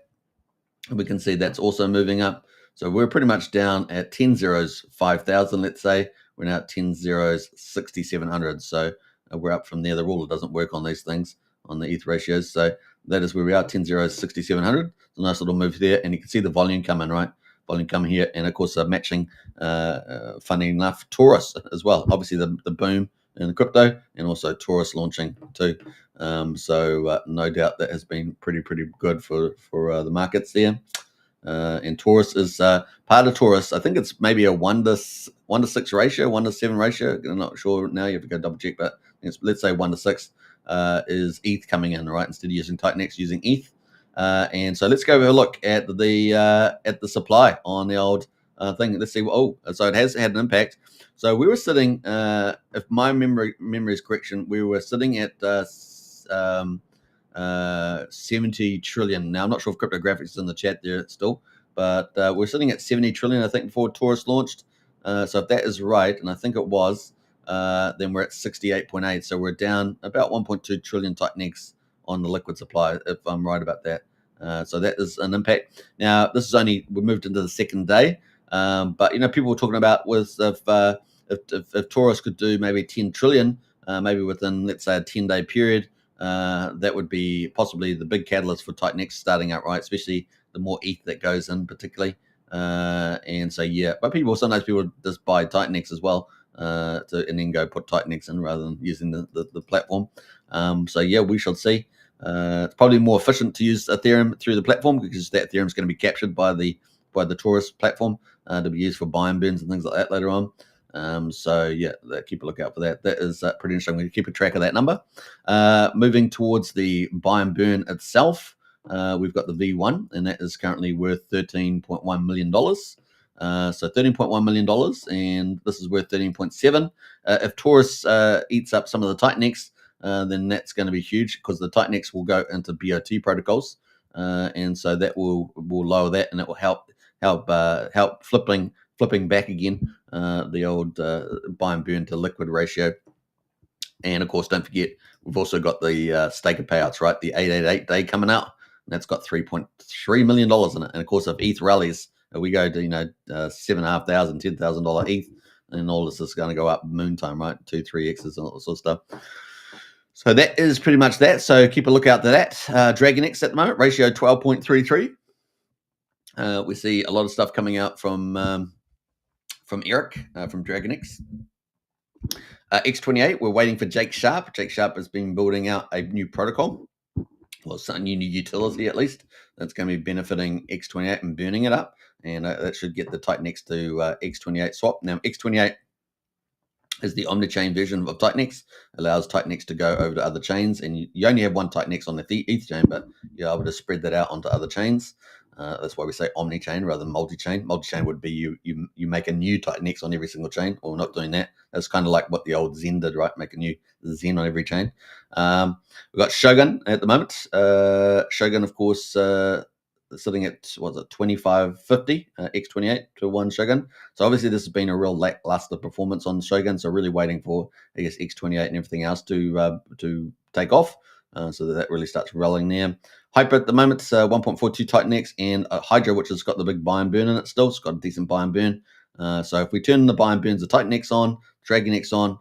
And we can see that's also moving up. So we're pretty much down at 10 zeros, 5,000, let's say. We're now at 10 zeros, 6,700. So we're up from there. The ruler doesn't work on these things, on the ETH ratios. So that is where we are, 10 zeros, 6,700. It's a nice little move there. And you can see the volume coming, right? Volume coming here. And of course, matching, funny enough, Taurus as well. Obviously, the boom in the crypto, and also Taurus launching too. So no doubt that has been pretty good for the markets there. And Taurus is part of Taurus. I think it's maybe a 1-to-6 ratio, 1-to-7 ratio. I'm not sure now. You have to go double check, but let's say 1-to-6 is ETH coming in, right? Instead of using Titanix, using ETH. And so let's go have a look at the supply on the old thing. Let's see. Oh, so it has had an impact. So we were sitting, if my memory is correction, we were sitting at 70 trillion. Now I'm not sure if cryptographics is in the chat there still, but we're sitting at 70 trillion, I think, before Taurus launched. So if that is right, and I think it was, then we're at 68.8. So we're down about 1.2 trillion Titanix on the liquid supply, if I'm right about that. So that is an impact. Now this is we moved into the second day, but people were talking about if Taurus could do maybe 10 trillion, maybe within, let's say, a 10-day period. That would be possibly the big catalyst for Titanix starting out, right? Especially the more ETH that goes in, particularly. And so, yeah, but sometimes people just buy Titanex as well, and then go put Titanex in rather than using the platform. So, yeah, we shall see. It's probably more efficient to use Ethereum through the platform because that Ethereum is going to be captured by the Taurus platform to be used for buy and burns and things like that later on. So yeah, keep a lookout for that. That is pretty interesting. We keep a track of that number. Moving towards the buy and burn itself, we've got the V1, and that is currently worth $13.1 million. So $13.1 million, and this is worth 13.7. If Taurus eats up some of the Titanex, then that's going to be huge because the Titanex will go into BOT protocols, and so that will lower that, and it will help flipping back again the old buy and burn to liquid ratio. And of course, don't forget, we've also got the staker payouts, right? The 888 day coming out, and that's got $3.3 million in it. And of course, if ETH rallies, we go to $7,500, $10,000 ETH, and all this is going to go up moon time, right? 2-3x's and all that sort of stuff. So that is pretty much that. So keep a lookout to that. DragonX at the moment, ratio 12.33. We see a lot of stuff coming out from Eric from DragonX. X28, we're waiting for Jake Sharp. Jake Sharp has been building out a new protocol, well, some new utility at least, that's going to be benefiting X28 and burning it up. And that should get the Titanex to X28 swap. Now, X28 is the omni-chain version of Titanex, allows Titanex to go over to other chains. And you only have one Titanex on the ETH chain, but you're able to spread that out onto other chains. That's why we say omni-chain rather than multi-chain. Multi-chain would be you make a new Titanex on every single chain. Well, we're not doing that. That's kind of like what the old Zen did, right? Make a new Zen on every chain. We've got Shogun at the moment. Shogun, of course, sitting at, 25.50 X28 to 1 Shogun. So obviously this has been a real lackluster performance on Shogun. So really waiting for, I guess, X28 and everything else to take off. So that really starts rolling there. Hyper at the moment, 1.42 Titanex, and Hydra, which has got the big buy and burn in it still. It's got a decent buy and burn. So if we turn the buy and burns of Titanex on, DragonX on,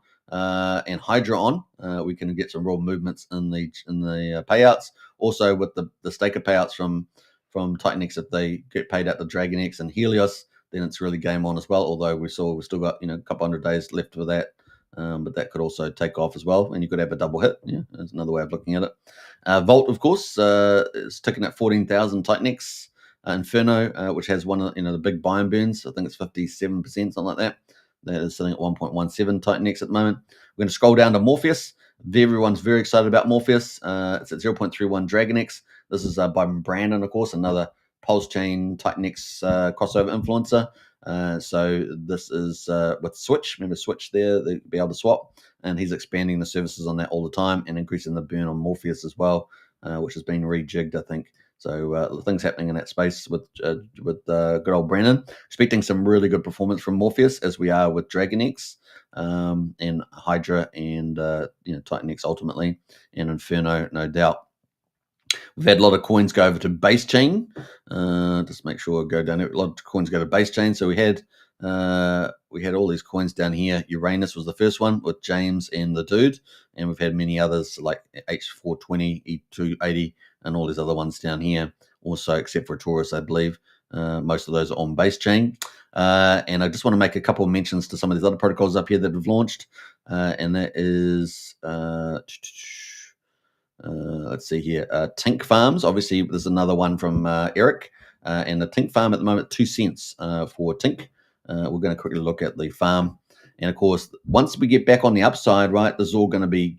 and Hydra on, we can get some real movements in the payouts. Also with the staker payouts from Titanex, if they get paid out to DragonX and Helios, then it's really game on as well. Although we've still got a couple hundred days left for that. But that could also take off as well, and you could have a double hit. Yeah, that's another way of looking at it. Volt, of course, is ticking at 14,000 Titanex. Inferno, which has one of the big buy and burns, I think it's 57%, something like that. That is sitting at 1.17 Titanex at the moment. We're going to scroll down to Morpheus. Everyone's very excited about Morpheus. It's at 0.31 DragonX. This is by Brandon, of course, another PulseChain Titanex crossover influencer. So this is with Switch. Remember Switch there, they'll be able to swap, and he's expanding the services on that all the time and increasing the burn on Morpheus as well, which has been rejigged, I think. So things happening in that space with good old Brandon. Expecting some really good performance from Morpheus as we are with DragonX and Hydra and Titanex ultimately, and Inferno, no doubt. We've had a lot of coins go over to base chain. Just make sure I go down. A lot of coins go to base chain. So we had all these coins down here. Uranus was the first one with James and the dude, and we've had many others like H420, E280, and all these other ones down here. Also, except for Taurus, I believe. Most of those are on base chain. And I just want to make a couple of mentions to some of these other protocols up here that have launched, and that is. Let's see here. Tink Farms. Obviously, there's another one from Eric. And the Tink Farm at the moment, 2 cents for Tink. We're going to quickly look at the farm. And of course, once we get back on the upside, right, this is all going to be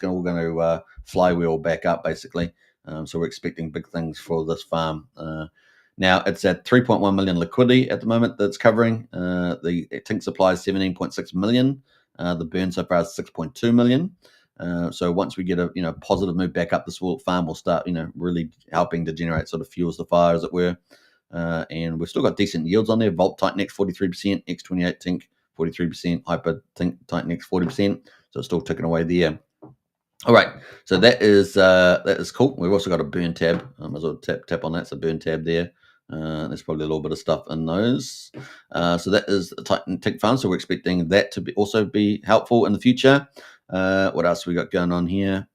all going to flywheel back up, basically. So we're expecting big things for this farm. Now, it's at 3.1 million liquidity at the moment that's covering. The Tink supply is 17.6 million. The burn so far is 6.2 million. So once we get a positive move back up, this farm will start really helping to generate sort of fuels the fire, as it were. And we've still got decent yields on there. Volt Titanex 43%, X28 Tink 43%, Hyper Tink Titanex 40%. So it's still ticking away there. All right, so that is cool. We've also got a burn tab. I might as well tap on that. It's a burn tab there. There's probably a little bit of stuff in those. So that is the Tink farm. So we're expecting that to also be helpful in the future. What else we got going on here?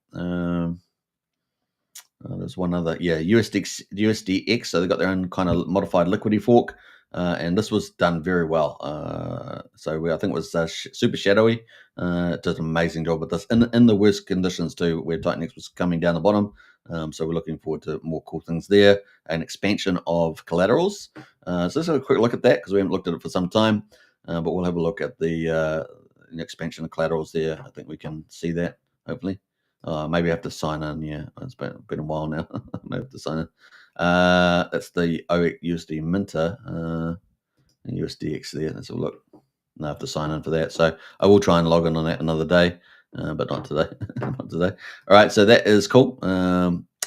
There's one other, USDX. So they've got their own kind of modified liquidity fork. and this was done very well. I think it was super shadowy. Did an amazing job with this in the worst conditions too, where Titan was coming down the bottom. So we're looking forward to more cool things there, an expansion of collaterals. So let's have a quick look at that because we haven't looked at it for some time, but we'll have a look at the expansion of collaterals there. I think we can see that hopefully. Maybe I have to sign in. Yeah, it's been a while now. Maybe I have to sign in. That's the USD Minter, USDX there. Let's have a look. I have to sign in for that. So I will try and log in on that another day, but not today. Not today. All right, so that is cool.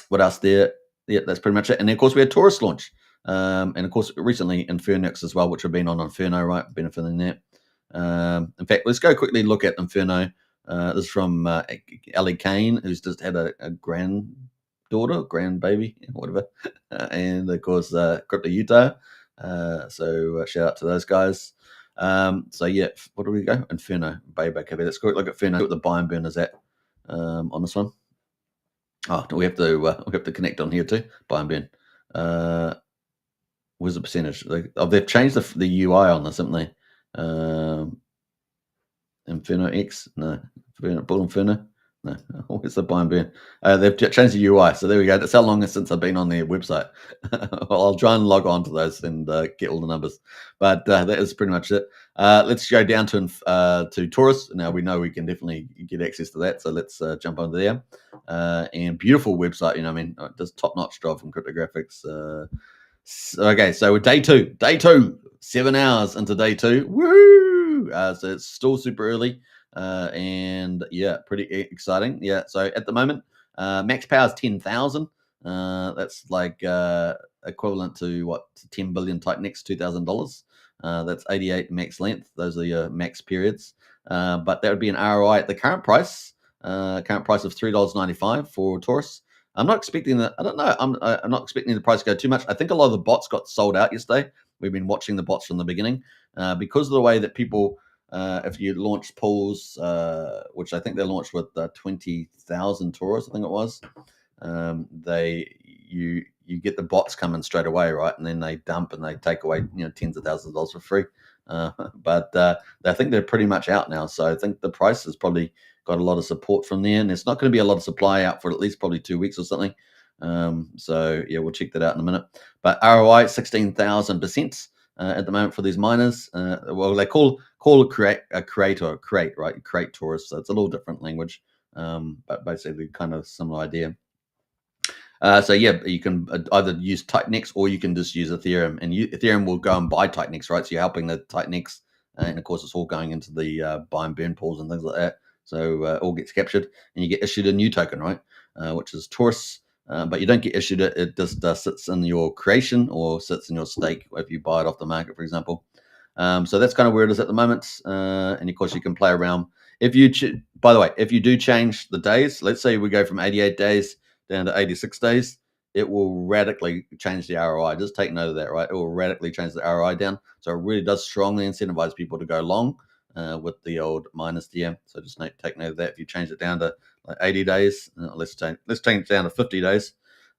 What else there? Yeah, that's pretty much it. And then, of course, we had Taurus launch. And of course, recently Infernix as well, which have been on Inferno, right? Benefiting that. In fact, let's go quickly look at Inferno. This is from Ellie Kane, who's just had a granddaughter, grandbaby, whatever. And of course, Crypto Utah. So shout out to those guys. So yeah, what do we go? Inferno, Bayback. Okay, let's go look at Inferno. What the buy and burn is at on this one. Oh, we have to connect on here too. Buy and burn. Where's the percentage? They've changed the UI on this, haven't they? Inferno X? No. Bull Inferno? No. Where's the buy and burn? They've changed the UI, so there we go. That's how long it's since I've been on their website. Well, I'll try and log on to those and get all the numbers. But that is pretty much it. Let's go down to Taurus. Now we know we can definitely get access to that, so let's jump onto there. And beautiful website, I mean, just top-notch job from Cryptographics. Okay, so we're day two, 7 hours into day 2. Woo! So it's still super early, and yeah, pretty exciting. Yeah, so at the moment, max power is 10,000. That's like equivalent to what, 10 billion Titanx, $2,000. That's 88 max length. Those are your max periods. But that would be an ROI at the current price of $3.95 for Taurus. I'm not expecting that. I don't know. I'm not expecting the price to go too much. I think a lot of the bots got sold out yesterday. We've been watching the bots from the beginning because of the way that people, if you launch pools, which I think they launched with 20,000 Taurus, I think it was, you get the bots coming straight away, right? And then they dump and they take away tens of thousands of dollars for free. But I think they're pretty much out now. So I think the price has probably got a lot of support from there, and there's not going to be a lot of supply out for at least probably 2 weeks or something. So yeah, we'll check that out in a minute. But ROI 16,000% at the moment for these miners. Well, they call a crate, right? Crate Taurus. So it's a little different language, but basically kind of similar idea. So yeah, you can either use Titanx or you can just use Ethereum, and Ethereum will go and buy Titanx, right? So you're helping the Titanx, and of course it's all going into the buy and burn pools and things like that. So it all gets captured, and you get issued a new token, right? Which is Taurus, but you don't get issued it. It just sits in your creation or sits in your stake if you buy it off the market, for example. So that's kind of where it is at the moment, and of course you can play around. By the way, if you do change the days, let's say we go from 88 days down to 86 days, it will radically change the ROI. Just take note of that, right? It will radically change the ROI down. So it really does strongly incentivize people to go long with the old minus DM. So just take note of that. If you change it down to like 80 days, let's change it down to 50 days.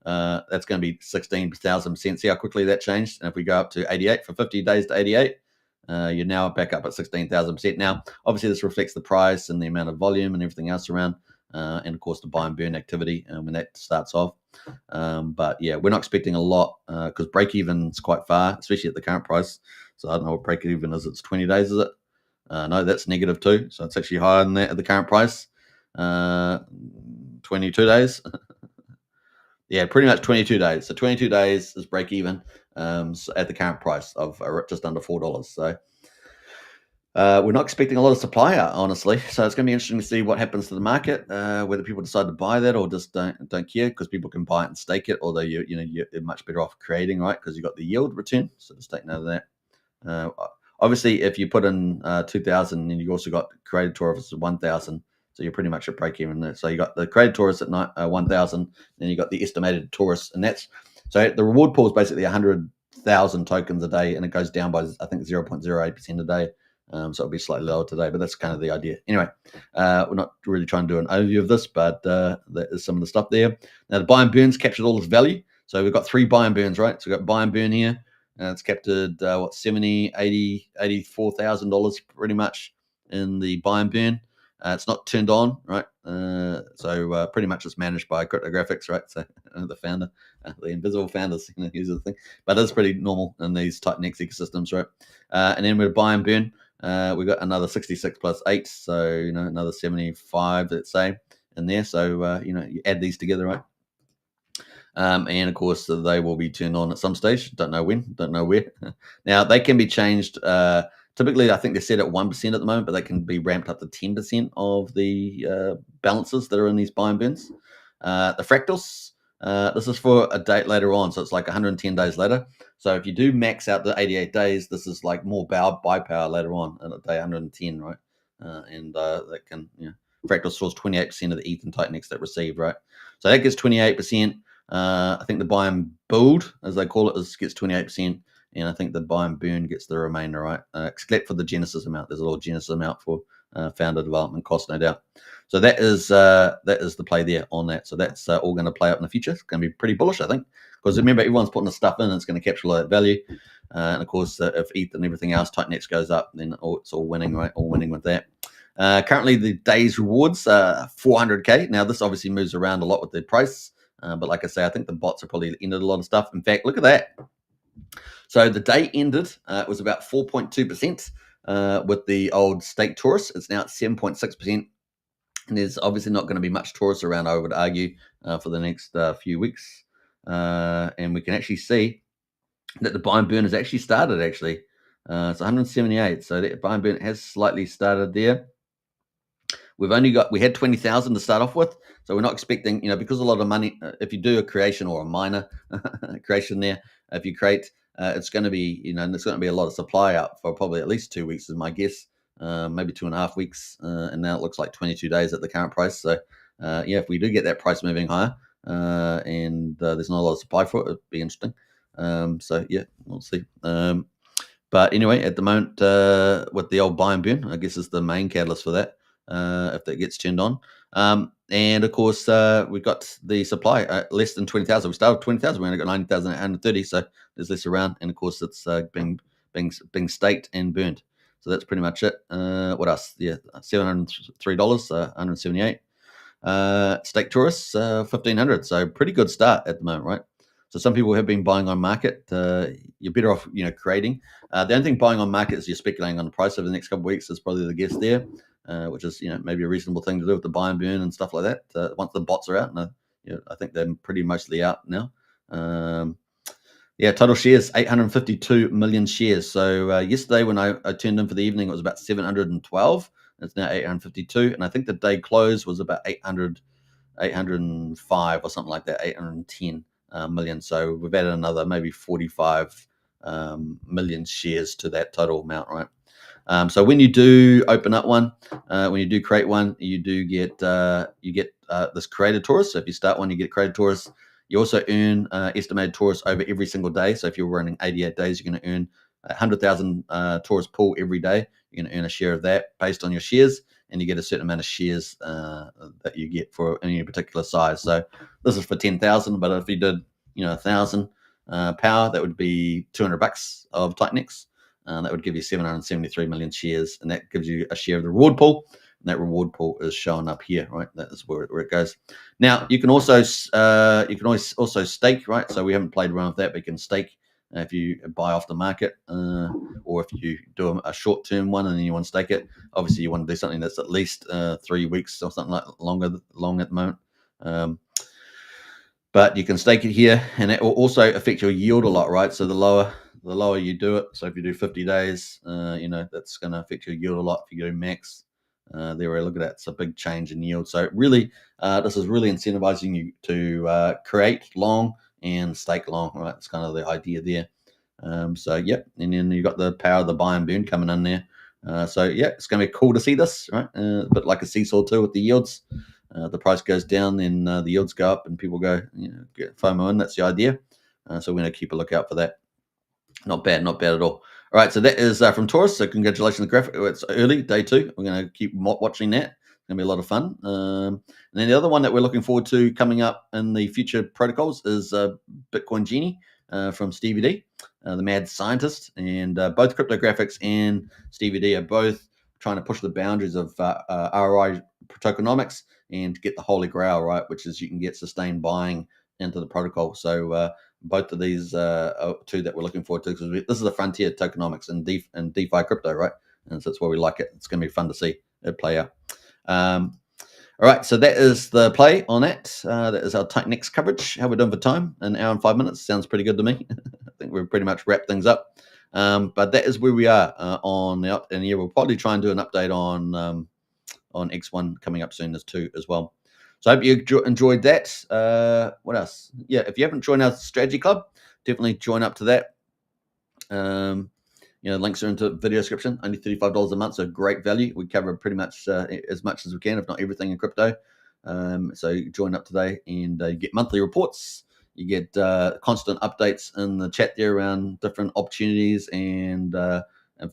That's going to be 16,000%. See how quickly that changed? And if we go up to 88 for 50 days to 88, you're now back up at 16,000%. Now, obviously, this reflects the price and the amount of volume and everything else around. And of course the buy and burn activity when that starts off. But yeah, we're not expecting a lot because break even is quite far, especially at the current price. So I don't know what break even is. It's 20 days, is it? No, that's negative too. So it's actually higher than that at the current price. 22 days. Yeah, pretty much 22 days. So 22 days is break even at the current price of just under $4. So we're not expecting a lot of supply out, honestly. So it's going to be interesting to see what happens to the market, whether people decide to buy that or just don't care, because people can buy it and stake it. Although you're much better off creating, right? Because you've got the yield return. So just take note of that. Obviously, if you put in 2,000 and you also got created Taurus at 1,000, so you're pretty much at break even there. So you got the created Taurus at 1,000, then you got the estimated Taurus, and that's so the reward pool is basically 100,000 tokens a day, and it goes down by I think 0.08% a day. So it'll be slightly lower today, but that's kind of the idea. Anyway, we're not really trying to do an overview of this, but that is some of the stuff there. Now, the buy and burns captured all this value. So we've got 3 buy and burns, right? So we've got buy and burn here. It's capped at what, 70, 80, $84,000 pretty much in the buy and burn. It's not turned on, right? So pretty much it's managed by cryptographics, right? So the founder, the invisible founders, use the thing. But it's pretty normal in these Titanx ecosystems, right? And then with buy and burn, we got another 66 plus 8, so another 75, let's say, in there. So you add these together, right? And of course, they will be turned on at some stage. Don't know when, don't know where. Now, they can be changed. Typically, I think they're set at 1% at the moment, but they can be ramped up to 10% of the balances that are in these buy and burns. The fractals, this is for a date later on, so it's like 110 days later. So if you do max out the 88 days, this is like more buy power later on at day 110, right? And that can, fractal stores 28% of the ETH and Titanx that received, right? So that gets 28%. I think the buy and build, as they call it, gets 28%, and I think the buy and burn gets the remainder, right? Except for the Genesis amount. There's a little Genesis amount for founder development cost, no doubt. So that is the play there on that. So that's all going to play out in the future. It's going to be pretty bullish, I think, because remember, everyone's putting the stuff in, and it's going to capture all that value. And of course, if ETH and everything else, Titanx goes up, then it's all winning, right? All winning with that. Currently, the day's rewards are 400K. Now, this obviously moves around a lot with the price. But like I say, I think the bots are probably ended a lot of stuff. In fact, look at that. So the day ended, it was about 4.2% with the old stake Taurus. It's now at 7.6%. And there's obviously not going to be much Taurus around, I would argue, for the next few weeks. And we can actually see that the buy and burn has actually started, actually. It's 178. So the buy and burn has slightly started there. We had 20,000 to start off with, so we're not expecting, because a lot of money. If you do a creation or a minor creation there, if you create, it's going to be, there's going to be a lot of supply out for probably at least 2 weeks, is my guess, maybe 2.5 weeks, and now it looks like 22 days at the current price. So, if we do get that price moving higher, and there's not a lot of supply for it, it'd be interesting. So yeah, we'll see. But anyway, at the moment, with the old buy and burn, I guess is the main catalyst for that. If that gets turned on. And of course, we've got the supply less than 20,000. We started with 20,000, we only got 19,830, so there's less around. And of course, it's being staked and burned. So that's pretty much it. What else? Yeah, $703, 178. Stake Taurus, 1,500. So pretty good start at the moment, right? So some people have been buying on market. You're better off, creating. The only thing buying on market is you're speculating on the price over the next couple of weeks is probably the guess there. Which is maybe a reasonable thing to do with the buy and burn and stuff like that. Once the bots are out, and I think they're pretty mostly out now. Total shares 852 million shares. So yesterday when I turned in for the evening, it was about 712. It's now 852, and I think the day close was about 805 or something like that, 810 million. So we've added another maybe 45 million shares to that total amount, right? So when you do open up one, when you do create one, you do get this created Taurus. So if you start one, you get created Taurus. You also earn estimated Taurus over every single day. So if you're running 88 days, you're going to earn 100,000 Taurus pool every day. You're going to earn a share of that based on your shares, and you get a certain amount of shares that you get for any particular size. So this is for 10,000, but if you did 1,000 power, that would be $200 of Titanx. That would give you 773 million shares, and that gives you a share of the reward pool. And that reward pool is showing up here, right? That is where it goes. Now you can also also stake, right? So we haven't played around with that, but you can stake if you buy off the market, or if you do a short-term one and then you want to stake it. Obviously, you want to do something that's at least 3 weeks or something like long at the moment. But you can stake it here, and it will also affect your yield a lot, right? So the lower you do it. So if you do 50 days, that's going to affect your yield a lot. If you go max, there, look at that. It's a big change in yield. So really, this is really incentivizing you to create long and stake long, right? It's kind of the idea there. And then you've got the power of the buy and burn coming in there. It's going to be cool to see this, right? But like a seesaw too with the yields. The price goes down, then the yields go up, and people go, get FOMO in. That's the idea. So we're going to keep a lookout for that. Not bad at all. All right, so that is from Taurus. So congratulations on the graphic. It's early, day 2. We're going to keep watching that. It's going to be a lot of fun. And then the other one that we're looking forward to coming up in the future protocols is Bitcoin Genie from Stevie D. the mad scientist, and both cryptographics and Stevie D are both trying to push the boundaries of ROI tokenomics and to get the holy grail, right, which is you can get sustained buying into the protocol. So both of these are two that we're looking forward to, because this is the frontier of tokenomics and DeFi crypto, right? And so that's why we like it. It's going to be fun to see it play out. All right, so that is the play on that. That is our next coverage. How we're doing for time? An hour and 5 minutes. Sounds pretty good to me. I think we've pretty much wrapped things up. But that is where we are on the up. And yeah, we'll probably try and do an update on X1 coming up soon as well. So I hope you enjoyed that. What else? Yeah, if you haven't joined our strategy club, definitely join up to that. Links are into the video description. Only $35 a month, so great value. We cover pretty much as much as we can, if not everything in crypto. So join up today, and you get monthly reports. You get constant updates in the chat there around different opportunities and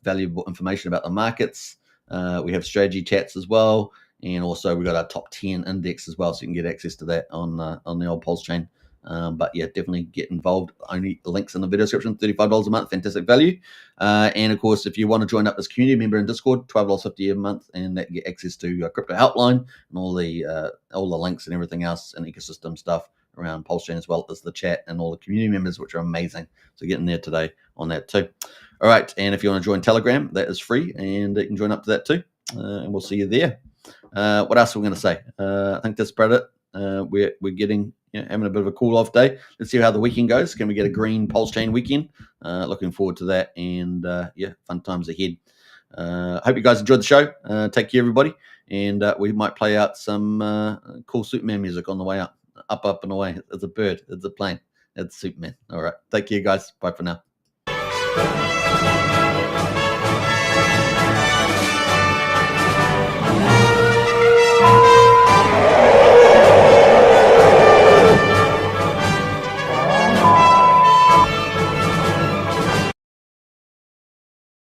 valuable information about the markets. We have strategy chats as well, and also we got our top 10 index as well, so you can get access to that on the old PulseChain. But yeah, definitely get involved. Only links in the video description. $35 a month, fantastic value. And of course, if you want to join up as a community member in Discord, $12.50 a month, and that get access to crypto helpline and all the links and everything else and ecosystem stuff around PulseChain, as well as the chat and all the community members, which are amazing. So get in there today on that too. All right, and if you want to join Telegram, that is free, and you can join up to that too. And we'll see you there. What else are we going to say? I think that's about it. We're getting having a bit of a cool off day. Let's see how the weekend goes. Can we get a green PulseChain weekend? Looking forward to that, and fun times ahead. Hope you guys enjoyed the show. Take care, everybody, and we might play out some cool Superman music on the way up, and away. It's a bird. It's a plane. It's Superman. All right. Take care, guys. Bye for now.